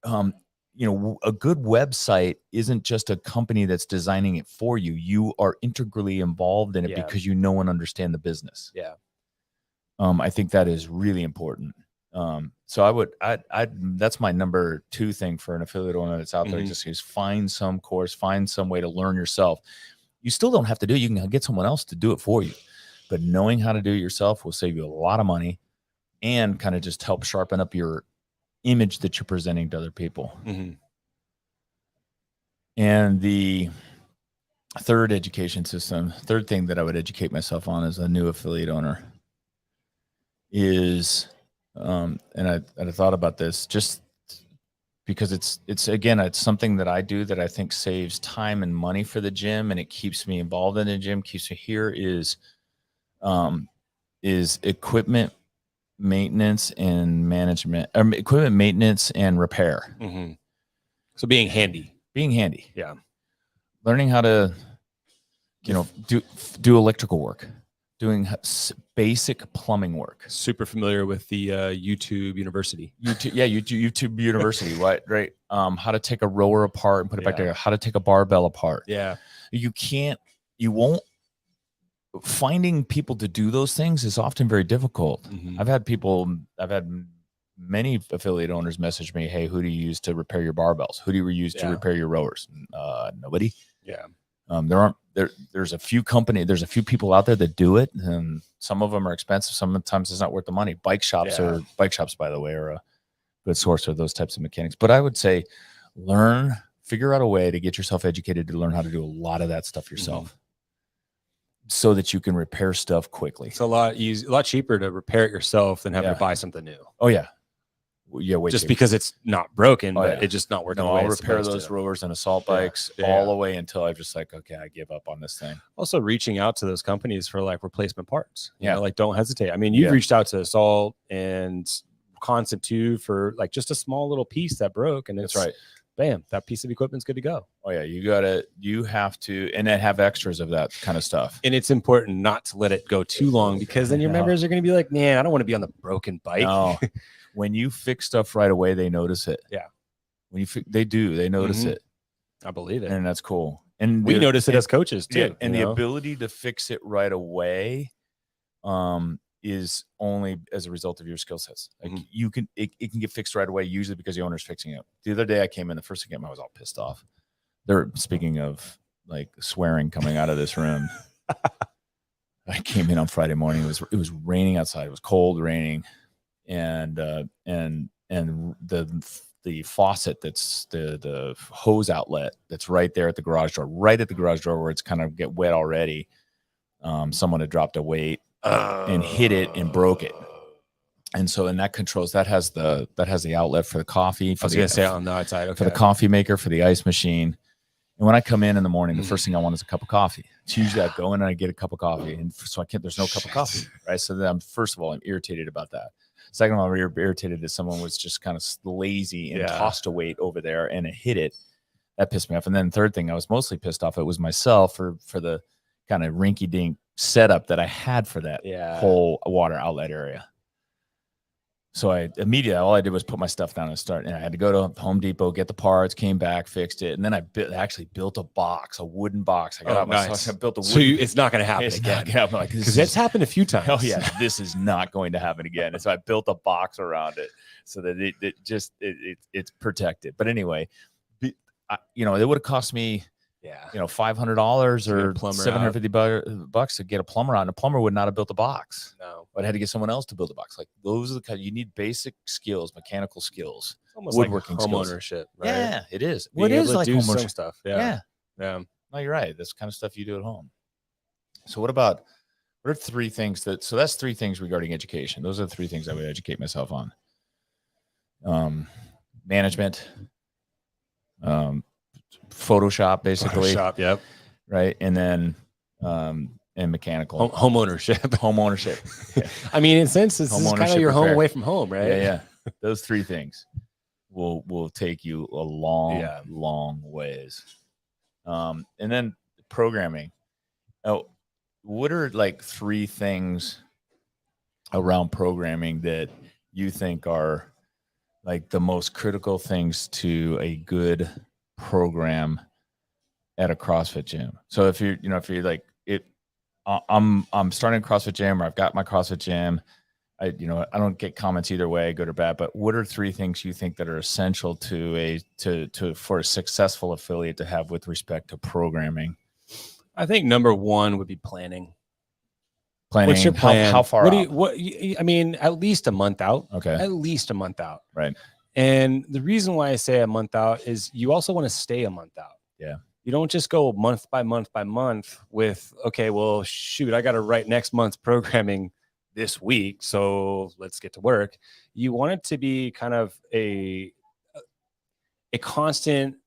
a good website isn't just a company that's designing it for you. You are integrally involved in it because you know and understand the business. I think that is really important. So that's my number 2 thing for an affiliate owner that's out there. Mhm. Just is find some course, find some way to learn yourself. You still don't have to do it. You can get someone else to do it for you, but knowing how to do it yourself will save you a lot of money and kind of just help sharpen up your image that you're presenting to other people. Mm-hmm. And the third thing that I would educate myself on as a new affiliate owner is, and I thought about this just because it's something that I do that I think saves time and money for the gym, and it keeps me involved in the gym, keeps me here, is equipment maintenance and management, equipment maintenance and repair. Mm-hmm. So being handy. Yeah. Learning how to, do electrical work, doing basic plumbing work. Super familiar with the YouTube University. YouTube University, right? How to take a rower apart and put it back together. How to take a barbell apart. Yeah. Finding people to do those things is often very difficult. Mm-hmm. I've had many affiliate owners message me, hey, who do you use to repair your barbells? Who do you use to repair your rowers? Nobody. Yeah. There's a few people out there that do it, and some of them are expensive. Sometimes it's not worth the money. Bike shops, by the way, are a good source for those types of mechanics. But I would say figure out a way to get yourself educated to learn how to do a lot of that stuff yourself, so that you can repair stuff quickly. It's a lot cheaper to repair it yourself than having to buy something new. Oh yeah. Just because it's not broken, but it's just not working. No, I'll repair those rowers and assault bikes all the way until I'm just like, okay, I give up on this thing. Also, reaching out to those companies for like replacement parts. You know, like don't hesitate. I mean, you've reached out to Assault and Constant too for like just a small little piece that broke, and it's bam, that piece of equipment's good to go. Oh yeah, you have to, and then have extras of that kind of stuff. And it's important not to let it go too long, because then your members are going to be like, man, I don't want to be on the broken bike. No. When you fix stuff right away, they notice it. Yeah. They notice it. I believe it. And that's cool. And we notice it as coaches too. Yeah, and the ability to fix it right away is only as a result of your skill sets. Like it can get fixed right away, usually because the owner's fixing it. The other day I came in, the first thing I was all pissed off. Speaking of like swearing coming out of this room. I came in on Friday morning. It was raining outside. It was cold, raining. And the faucet, that's the hose outlet that's right there at the garage door, where it's kind of get wet already. Someone had dropped a weight and hit it and broke it. And so, and that has the outlet for the coffee. On the outside, for the coffee maker, for the ice machine. And when I come in the morning, the first thing I want is a cup of coffee. It's usually I go in and I get a cup of coffee, and so there's no cup of coffee, right? So then first of all, I'm irritated about that. Second of all, I'm irritated that someone was just kind of lazy and tossed a weight over there and it hit it. That pissed me off. And then third thing, I was mostly pissed off. It was myself for the kind of rinky-dink setup that I had for that whole water outlet area. So all I did was put my stuff down and start. And I had to go to Home Depot, get the parts, came back, fixed it. And then I actually built a wooden box. I got out nice. I built a wooden. So it's not going to happen again. Because it's happened a few times. Oh yeah, this is not going to happen again. And so I built a box around it so that it's protected. But anyway, it would have cost me, $500 or $750 to get a plumber out. And a plumber would not have built a box. No, but I had to get someone else to build a box. Like those are the kind you need basic skills, mechanical skills, almost woodworking like home skills. ownership. Right? Yeah, it is. Well, it is like home ownership stuff. Yeah. No, you're right. That's the kind of stuff you do at home. So what are 3 things so that's 3 things regarding education. Those are the 3 things I would educate myself on. Management, Photoshop, basically. Photoshop, yep. Right. And then and mechanical home ownership. Yeah. I mean, in a sense, this is kind of your home away from home, right? Yeah. Those 3 things will take you a long ways. And then programming. Oh, what are like 3 things around programming that you think are like the most critical things to a good program at a CrossFit gym? So if you're like I'm starting a CrossFit gym, or I've got my CrossFit gym, I don't get comments either way, good or bad, but what are 3 things you think that are essential for a successful affiliate to have with respect to programming? I think number 1 would be planning. Planning. What's your plan? How far out? I mean, at least a month out. Okay. At least a month out. Right. And the reason why I say a month out is you also want to stay a month out. Yeah. You don't just go month by month by month with, okay, well, shoot, I got to write next month's programming this week, so let's get to work. You want it to be kind of a constant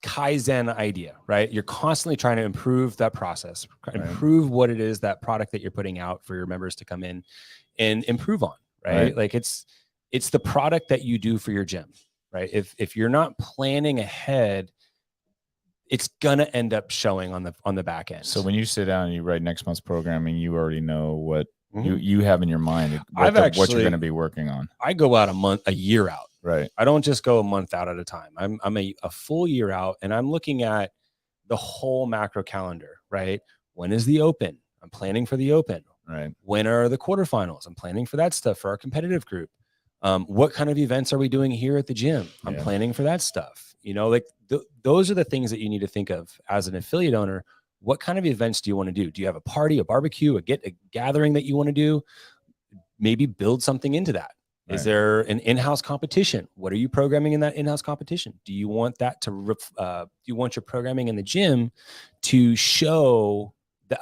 Kaizen idea, right? You're constantly trying to improve that process, improve what it is, that product that you're putting out for your members to come in and improve on, right? Like it's the product that you do for your gym, right? If you're not planning ahead, it's gonna end up showing on the back end. So when you sit down and you write next month's programming, you already know what you have in your mind what you're going to be working on. I go out a year out. Right. I don't just go a month out at a time. I'm a full year out, and I'm looking at the whole macro calendar, right? When is the open? I'm planning for the open. Right. When are the quarterfinals? I'm planning for that stuff for our competitive group. What kind of events are we doing here at the gym? I'm planning for that stuff. Like those are the things that you need to think of as an affiliate owner. What kind of events do you want to do? Do you have a party, a barbecue, a gathering that you want to do? Maybe build something into that. Right. Is there an in-house competition? What are you programming in that in-house competition? Do you want that do you want your programming in the gym to show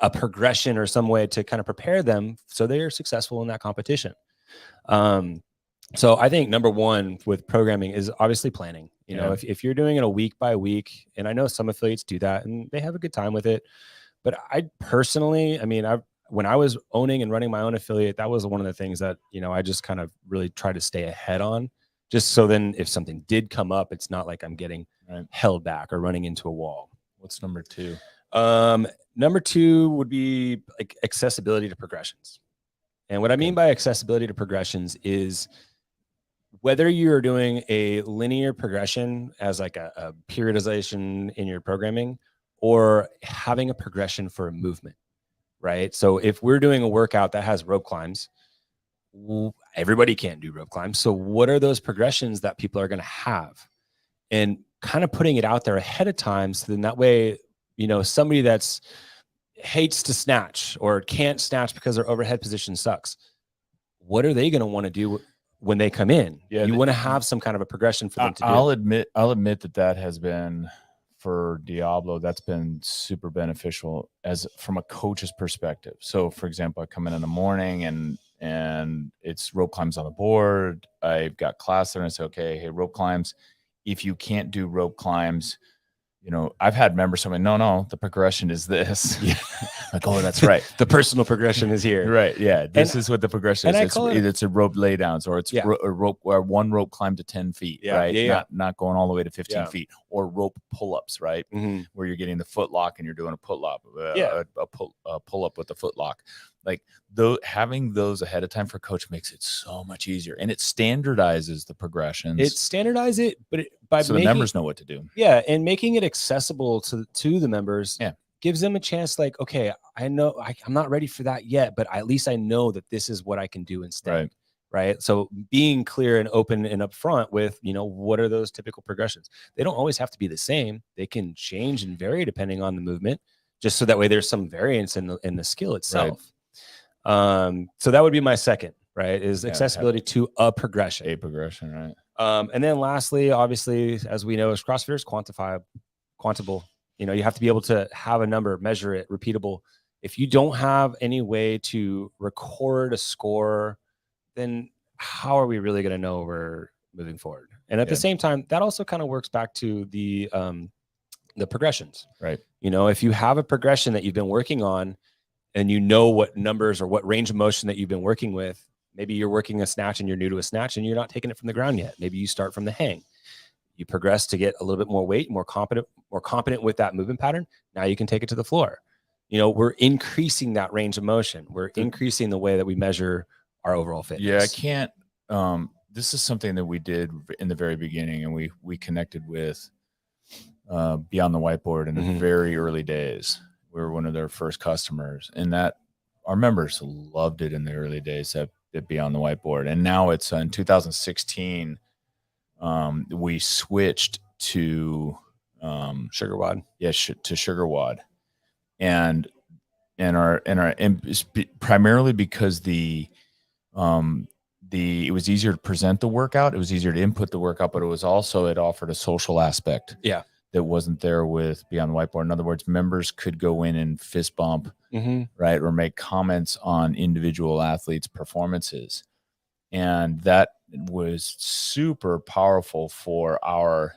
a progression or some way to kind of prepare them so they're successful in that competition? So I think number 1 with programming is obviously planning. If you're doing it a week by week, and I know some affiliates do that and they have a good time with it, but I personally, when I was owning and running my own affiliate, that was one of the things that, I just kind of really try to stay ahead on, just so then if something did come up, it's not like I'm getting held back or running into a wall. What's number 2? Number 2 would be like accessibility to progressions. And what I mean by accessibility to progressions is whether you're doing a linear progression as like a periodization in your programming, or having a progression for a movement, right? So if we're doing a workout that has rope climbs, everybody can't do rope climbs. So what are those progressions that people are going to have? And kind of putting it out there ahead of time, so then that way, somebody that's hates to snatch or can't snatch because their overhead position sucks, what are they going to want to do when they come in? You want to have some kind of a progression for them to do. I'll admit that has been, for Diablo, that's been super beneficial from a coach's perspective. So for example, I come in the morning and it's rope climbs on the board. I've got class there and I say, okay, hey, rope climbs. If you can't do rope climbs, I've had members tell me, no, the progression is this. Like, oh, that's right. The personal progression is here. Right. Yeah. This is what the progression is. It's a rope laydowns, or it's a rope or 1 rope climb to 10 feet, right? Not going all the way to 15 feet, or rope pull-ups, right? Mm-hmm. Where you're getting the foot lock and you're doing a pull-up, a pull-up with the foot lock. Like having those ahead of time for coach makes it so much easier, and it standardizes the progressions. It standardizes it, but the members know what to do. Yeah, and making it accessible to the members. Gives them a chance. Like, okay, I know I'm not ready for that yet, but at least I know that this is what I can do instead. Right. So being clear and open and upfront with, what are those typical progressions? They don't always have to be the same. They can change and vary depending on the movement, just so that way there's some variance in the skill itself. Right. So that would be my second, right? Is accessibility to a progression. A progression, right. And then lastly, obviously, as we know, as CrossFitters, quantable. You have to be able to have a number, measure it, repeatable. If you don't have any way to record a score, then how are we really going to know we're moving forward? And at the same time, that also kind of works back to the progressions, right? If you have a progression that you've been working on, and what numbers or what range of motion that you've been working with, maybe you're working a snatch and you're new to a snatch and you're not taking it from the ground yet. Maybe you start from the hang. You progress to get a little bit more weight, more competent with that movement pattern. Now you can take it to the floor. We're increasing that range of motion. We're increasing the way that we measure our overall fitness. Yeah, I can't. This is something that we did in the very beginning, and we connected with Beyond the Whiteboard in the very early days. We were one of their first customers, and that our members loved it in the early days. That it be on the whiteboard. And now it's in 2016, we switched to Sugar WOD. To Sugar WOD, and primarily because it was easier to present the workout, it was easier to input the workout, but it offered a social aspect. Yeah. That wasn't there with Beyond the Whiteboard. In other words, members could go in and fist bump, right, or make comments on individual athletes' performances, and that was super powerful for our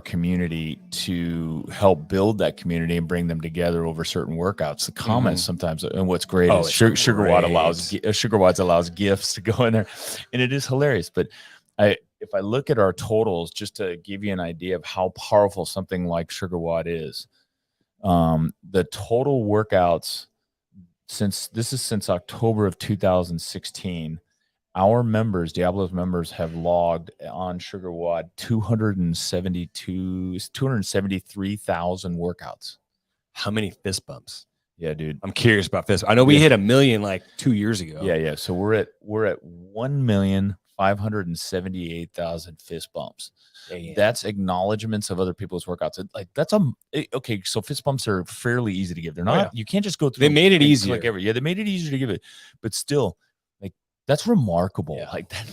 community to help build that community and bring them together over certain workouts. The comments sometimes, and what's great is Sugar WOD allows gifts to go in there, and it is hilarious. But if I look at our totals, just to give you an idea of how powerful something like Sugar WOD is, the total workouts since October of 2016, our members, Diablo's members, have logged on Sugar WOD 273,000 workouts. How many fist bumps? Yeah, dude. I'm curious about fist. I know we hit 1 million like 2 years ago. Yeah. So we're at 1,578,000 fist bumps. Damn. That's acknowledgments of other people's workouts. Like okay. So fist bumps are fairly easy to give. They're not. You can't just go through. They made it easier. They made it easier to give it, but still, like that's remarkable. Yeah. Like that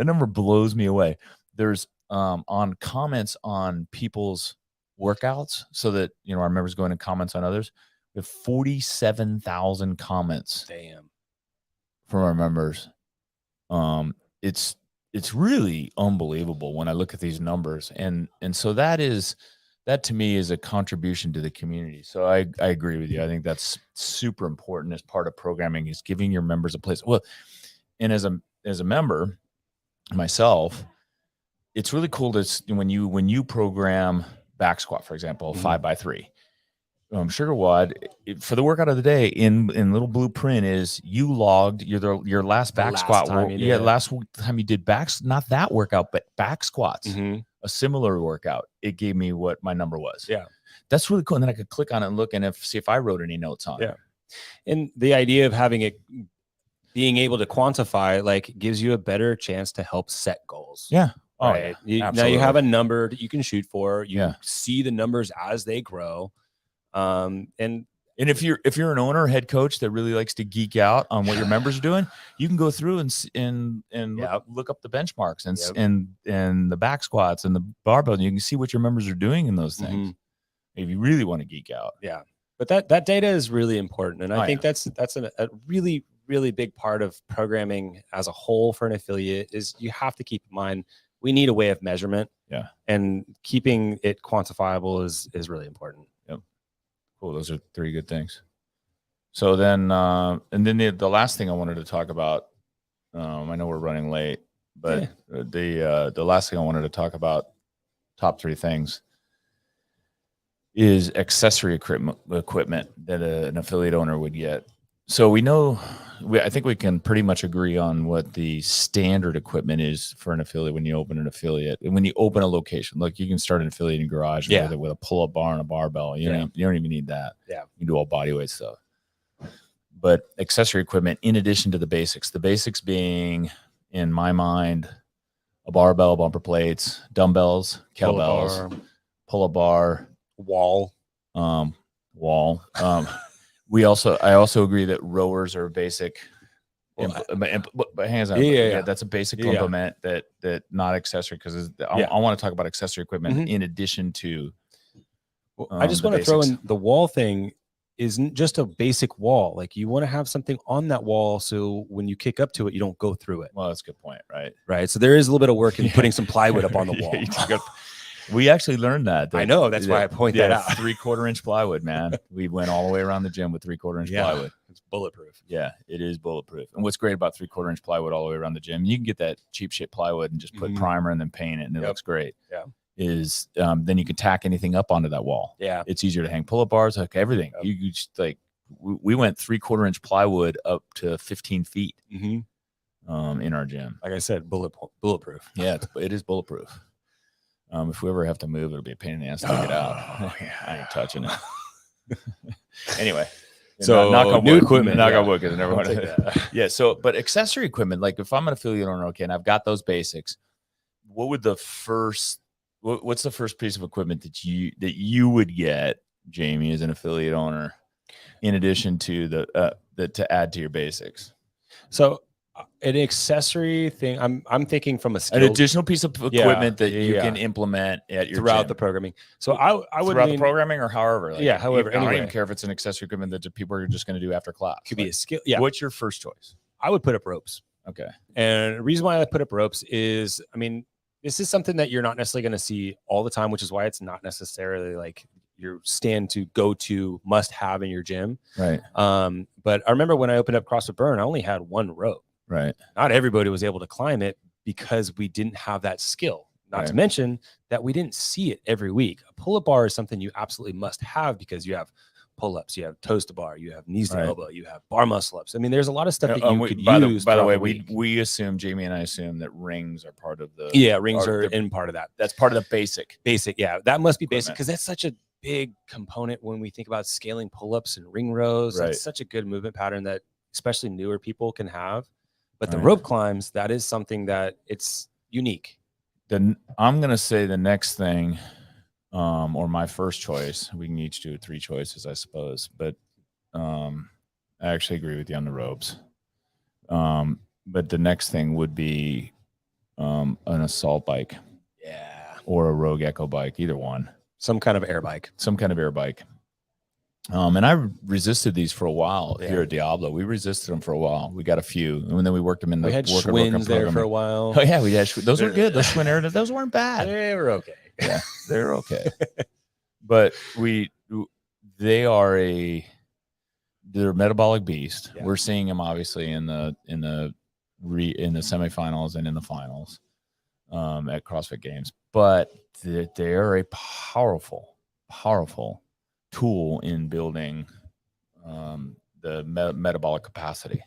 number blows me away. There's on comments on people's workouts, so that our members go in and comments on others. We have 47,000 comments. Damn. From our members. It's really unbelievable when I look at these numbers, and so that to me is a contribution to the community. So I agree with you. I think that's super important as part of programming, is giving your members a place. Well, and as a member myself, it's really cool to when you program back squat, for example, 5x3. Sugar WOD for the workout of the day in little blueprint is you logged your last back squat. Last time you did backs, not that workout, but back squats, a similar workout. It gave me what my number was. Yeah. That's really cool. And then I could click on it and look and see if I wrote any notes on it. And the idea of having it, being able to quantify, like, gives you a better chance to help set goals. Yeah. Oh, right. Now you have a number that you can shoot for. You see the numbers as they grow. And if you're an owner, head coach that really likes to geek out on what your members are doing, you can go through and look up the benchmarks and the back squats and the barbell, and you can see what your members are doing in those things. If you really want to geek out. Yeah. But that data is really important. And I think that's a really, really big part of programming as a whole for an affiliate. Is you have to keep in mind, we need a way of measurement. Yeah. And keeping it quantifiable is really important. Cool. Those are 3 good things. So then, and then the last thing I wanted to talk about, I know we're running late, but the last thing I wanted to talk about, top 3 things, is accessory equipment that an affiliate owner would get. So I think we can pretty much agree on what the standard equipment is for an affiliate when you open an affiliate. And when you open a location, look, you can start an affiliate in garage with a pull-up bar and a barbell. You don't even need that. Yeah. You can do all body weight stuff. But accessory equipment, in addition to the basics being, in my mind, a barbell, bumper plates, dumbbells, kettlebells, pull-up bar, wall. I also agree that rowers are basic. But hands on. Yeah, that's a basic implement that not accessory, because I want to talk about accessory equipment in addition to. I just want to throw in the wall thing isn't just a basic wall. Like, you want to have something on that wall so when you kick up to it, you don't go through it. Well, that's a good point, right? Right. So there is a little bit of work in putting some plywood up on the wall. We actually learned that. I know. That's why I point that out. 3/4 inch plywood, man. We went all the way around the gym with 3/4 inch plywood. It's bulletproof. Yeah, it is bulletproof. And what's great about 3/4 inch plywood all the way around the gym, you can get that cheap shit plywood and just put primer and then paint it, and it looks great. Yeah. Is then you can tack anything up onto that wall. Yeah. It's easier to hang pull-up bars, like everything. Yep. You just like, we went 3/4 inch plywood up to 15 feet in our gym. Like I said, bulletproof. Yeah, it is bulletproof. If we ever have to move, it'll be a pain in the ass to take it out. I ain't touching it. Anyway, So knock on new wood, equipment, knock yeah. on wood, because I never I'll want take to. that. Yeah. So, but accessory equipment, like if I'm an affiliate owner, okay, and I've got those basics, what's the first piece of equipment that you would get, Jamie, as an affiliate owner, in addition to the to add to your basics? So an accessory thing, I'm thinking from a An skill additional piece of equipment that you can yeah. implement at your throughout gym. the programming. So I would throughout lean, the programming, or however. Like, yeah, however, I don't anyway. even care if it's an accessory equipment that people are just going to do after class. Could be a skill. Yeah. What's your first choice? I would put up ropes. Okay. And the reason why I put up ropes is, I mean, this is something that you're not necessarily going to see all the time, which is why it's not necessarily like your stand to go to must have in your gym. Right. But I remember when I opened up CrossFit Burn, I only had one rope. Right. Not everybody was able to climb it because we didn't have that skill. Not to mention that we didn't see it every week. A pull-up bar is something you absolutely must have because you have pull-ups, you have toes to bar, you have knees to elbow, you have bar muscle ups. I mean, there's a lot of stuff that you could use. By the way, we assume, Jamie and I assume, that rings are part of the. Rings are in part of that. That's part of the basic. Yeah, that must be basic because that's such a big component when we think about scaling pull-ups and ring rows. That's such a good movement pattern that especially newer people can have. But the rope climbs, that is something that it's unique. Then I'm going to say the next thing, or my first choice, we can each do 3 choices, I suppose. But I actually agree with you on the ropes. But the next thing would be an assault bike. Yeah. Or a Rogue Echo bike, either one. Some kind of air bike. And I resisted these for a while here at Diablo. We resisted them for a while. We got a few, and then we worked them in the. We had Schwinns there for a while. Oh yeah, we had those were good. Those Schwinn air, those weren't bad. They were okay. Yeah, they're okay. But they're a metabolic beast. Yeah. We're seeing them obviously in the semifinals and in the finals at CrossFit Games. But they are a powerful tool in building the metabolic capacity.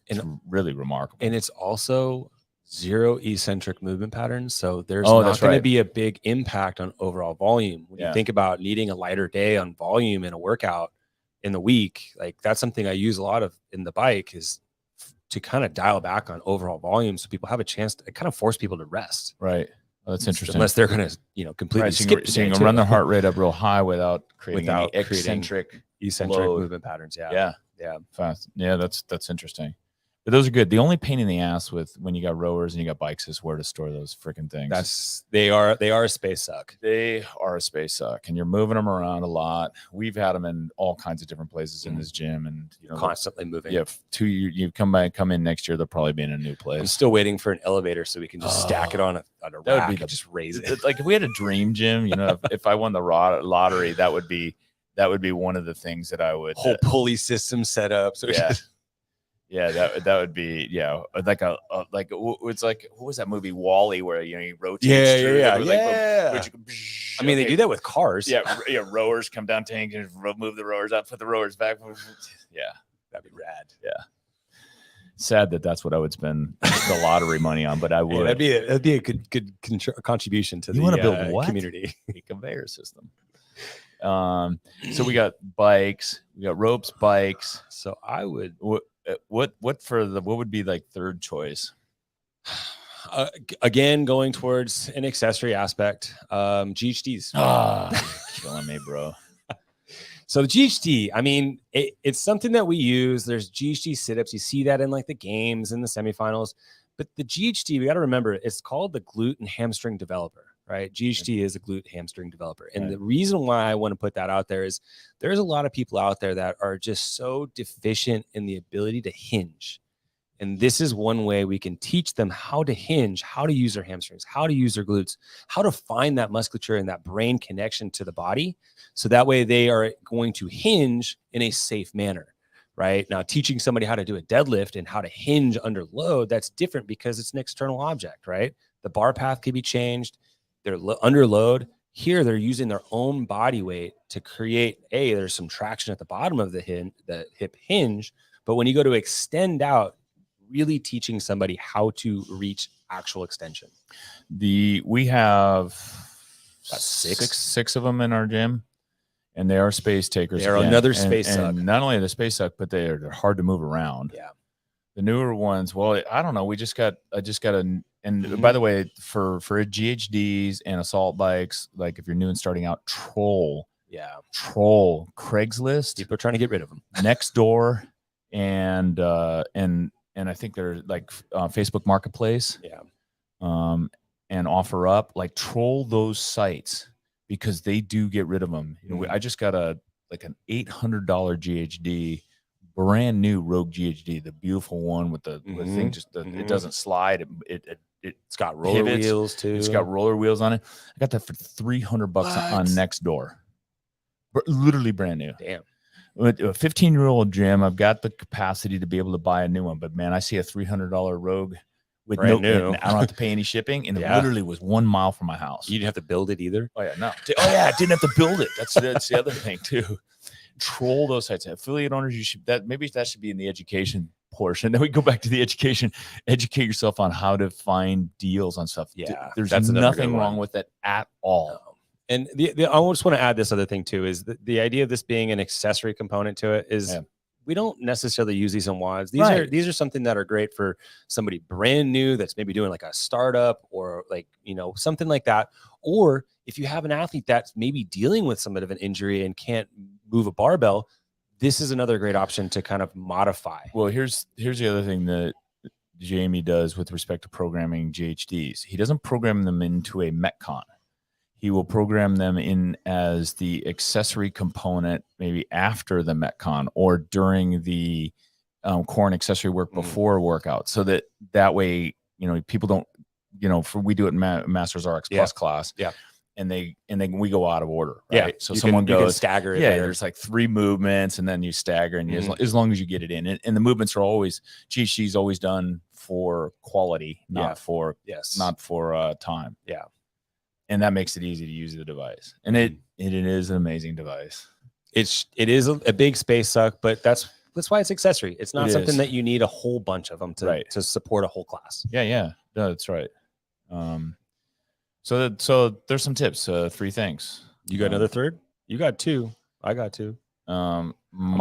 It's really remarkable. And it's also zero eccentric movement patterns. So there's not going to be a big impact on overall volume. When you think about needing a lighter day on volume in a workout in the week, like that's something I use a lot of in the bike is to kind of dial back on overall volume. So people have a chance to kind of force people to rest. Right. Well, that's interesting. Unless they're going to completely skip. So you can run their heart rate up real high without creating any eccentric movement patterns. Yeah. Fast. Yeah, that's interesting. But those are good. The only pain in the ass with when you got rowers and you got bikes is where to store those freaking things. They are a space suck. They are a space suck, and you're moving them around a lot. We've had them in all kinds of different places in this gym, and constantly moving. Yeah, you come in next year, they'll probably be in a new place. I'm still waiting for an elevator so we can just stack it on a rack and just raise it. Like if we had a dream gym, if I won the lottery, that would be one of the things that I would whole pulley system set up. So yeah, that would be it's like what was that movie WALL-E where he rotates? Yeah. I mean, they do that with cars. Yeah. Rowers come down tank and move the rowers out, put the rowers back. Yeah, that'd be rad. Yeah. Sad that's what I would spend the lottery money on, but I would. That'd be a good contribution to the community. A conveyor system. So we got bikes, we got ropes, bikes. So I would. What would be like third choice? Again, going towards an accessory aspect, GHDs. Killing me, bro. So the GHD, I mean, it's something that we use. There's GHD sit-ups. You see that in like the games and the semifinals. But the GHD, we got to remember, it's called the glute and hamstring developer, right? GHD is a glute hamstring developer. And the reason why I want to put that out there is there's a lot of people out there that are just so deficient in the ability to hinge. And this is one way we can teach them how to hinge, how to use their hamstrings, how to use their glutes, how to find that musculature and that brain connection to the body. So that way they are going to hinge in a safe manner, right? Now, teaching somebody how to do a deadlift and how to hinge under load, that's different because it's an external object, right? The bar path can be changed. They're under load. Here, they're using their own body weight to create, there's some traction at the bottom of the hip hinge. But when you go to extend out, really teaching somebody how to reach actual extension. We have six of them in our gym. And they are space takers. They are another space suck. And not only are they space suck, but they're hard to move around. Yeah. The newer ones, well, I don't know. I just got by the way, for GHDs and assault bikes, like if you're new and starting out, Troll, Craigslist. People are trying to get rid of them. Nextdoor, and I think they're like Facebook Marketplace. Yeah. And OfferUp, like troll those sites because they do get rid of them. You know, I just got an $800 GHD, brand new Rogue GHD, the beautiful one with the thing. It doesn't slide. It's got roller wheels too. It's got roller wheels on it. I got that for $300 on Nextdoor. Literally brand new. Damn. With a 15-year-old Jim, I've got the capacity to be able to buy a new one. But man, I see a $300 Rogue with brand new. I don't have to pay any shipping, and it literally was 1 mile from my house. You didn't have to build it either. Oh yeah, no. Oh yeah, I didn't have to build it. That's the other thing too. Troll those sites. Affiliate owners, you should maybe that should be in the education portion. Then we go back to the education. Educate yourself on how to find deals on stuff. Yeah, there's nothing wrong with it at all. No. And I just want to add this other thing too, is the idea of this being an accessory component to it is we don't necessarily use these in WODs. These are something that are great for somebody brand new that's maybe doing like a startup or like, something like that. Or if you have an athlete that's maybe dealing with some bit of an injury and can't move a barbell, this is another great option to kind of modify. Well, here's the other thing that Jamie does with respect to programming GHDs. He doesn't program them into a Metcon. He will program them in as the accessory component, maybe after the Metcon or during the core and accessory work before workout, so that way, people don't, we do it in Masters RX Plus class, and we go out of order, right? So someone goes stagger it. There's like 3 movements, and then you stagger, and as long as you get it in, and the movements are always GHD's always done for quality, not for time. Yeah. And that makes it easy to use the device. And it is an amazing device. It is a big space suck, but that's why it's accessory. It's not something that you need a whole bunch of them to support a whole class. Yeah. No, that's right. So there's some tips, 3 things. You got another third? You got 2. I got 2. I'm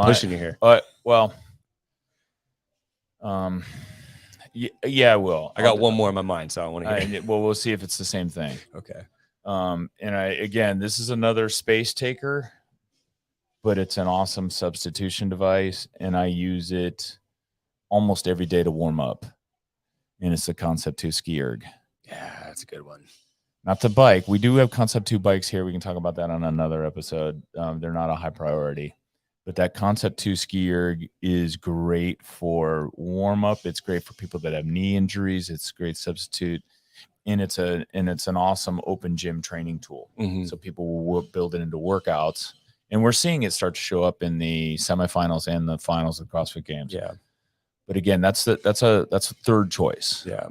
pushing you here. Yeah, I will. I got one more in my mind, so I want to hear it. Well, we'll see if it's the same thing. Okay. And this is another space taker, but it's an awesome substitution device, and I use it almost every day to warm up. And it's the Concept 2 ski erg. Yeah, that's a good one. Not the bike. We do have Concept 2 bikes here. We can talk about that on another episode. They're not a high priority. But that Concept 2 ski erg is great for warm up. It's great for people that have knee injuries. It's a great substitute, and it's an awesome open gym training tool. So people will build it into workouts, and we're seeing it start to show up in the semifinals and the finals of CrossFit Games. Yeah, but again, that's a third choice. Yeah.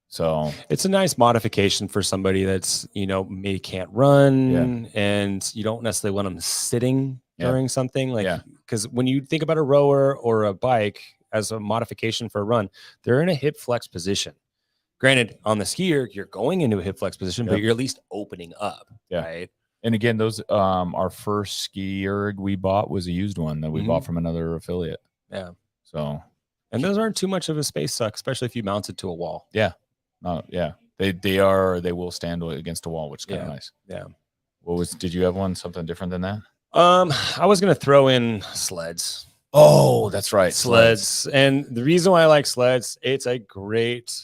So it's a nice modification for somebody that's, maybe can't run and you don't necessarily want them sitting during something because when you think about a rower or a bike as a modification for a run, they're in a hip flex position. Granted, on the skier, you're going into a hip flex position, but you're at least opening up. Right. And again, those, our first ski erg we bought was a used one that we bought from another affiliate. Yeah. So, and those aren't too much of a space suck, especially if you mount it to a wall. Yeah. They will stand against a wall, which is kind of nice. Yeah. Did you have something different than that? I was going to throw in sleds. Oh, that's right. Sleds. And the reason why I like sleds, it's a great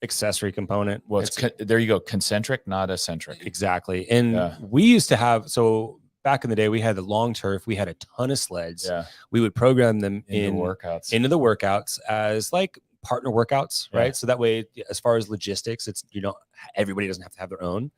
accessory component. Well, there you go. Concentric, not eccentric. Exactly. And we used to have, back in the day, we had the long turf. We had a ton of sleds. Yeah. We would program them into the workouts as like partner workouts, right? So that way, as far as logistics, it's, everybody doesn't have to have their own,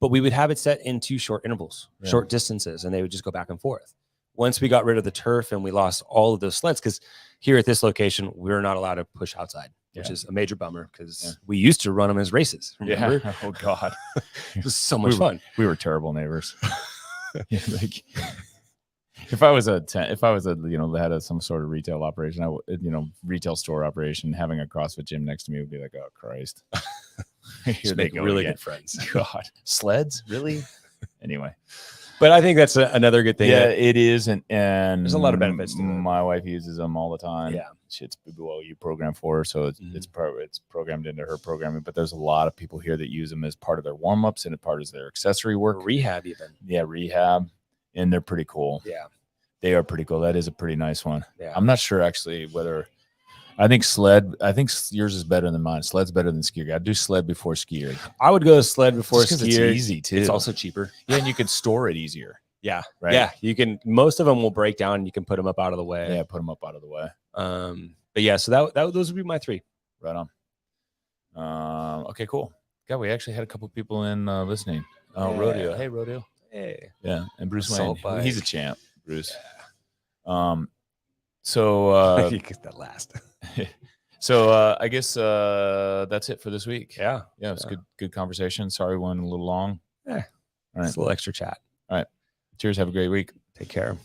but we would have it set into short intervals, short distances, and they would just go back and forth. Once we got rid of the turf and we lost all of those sleds, because here at this location, we're not allowed to push outside, which is a major bummer because we used to run them as races. Remember? Yeah. Oh God. It was so much fun. We were terrible neighbors. If I was had some sort of retail operation, retail store operation, having a CrossFit gym next to me would be like, oh Christ. Here they go. Really good friends. God, sleds, really? Anyway. But I think that's another good thing. Yeah, it is. And there's a lot of benefits to it. My wife uses them all the time. Yeah. It's well, you program for her. So it's programmed into her programming. But there's a lot of people here that use them as part of their warm-ups and a part of their accessory work. Rehab even. Yeah, rehab. And they're pretty cool. Yeah. They are pretty cool. That is a pretty nice one. Yeah. I'm not sure actually whether I think yours is better than mine. Sled's better than ski erg. I'd do sled before ski erg. I would go sled before ski It's erg. easy too. It's also cheaper. Yeah, and you can store it easier. Yeah. Right. Yeah. You can, most of them will break down and you can put them up out of the way. Yeah, put them up out of the way. But yeah, so those would be my 3. Right on. Okay, cool. God, we actually had a couple people in listening. Oh, Yeah. Rodeo. Hey, Rodeo. Hey. Yeah, and Bruce Assault Wayne. bike. He's a champ, Bruce. Yeah. So You get that last. so I guess that's it for this week. Yeah. Yeah, it's good conversation. Sorry we went a little long. Yeah. All right. It's a little extra chat. Cheers. Have a great week. Take care.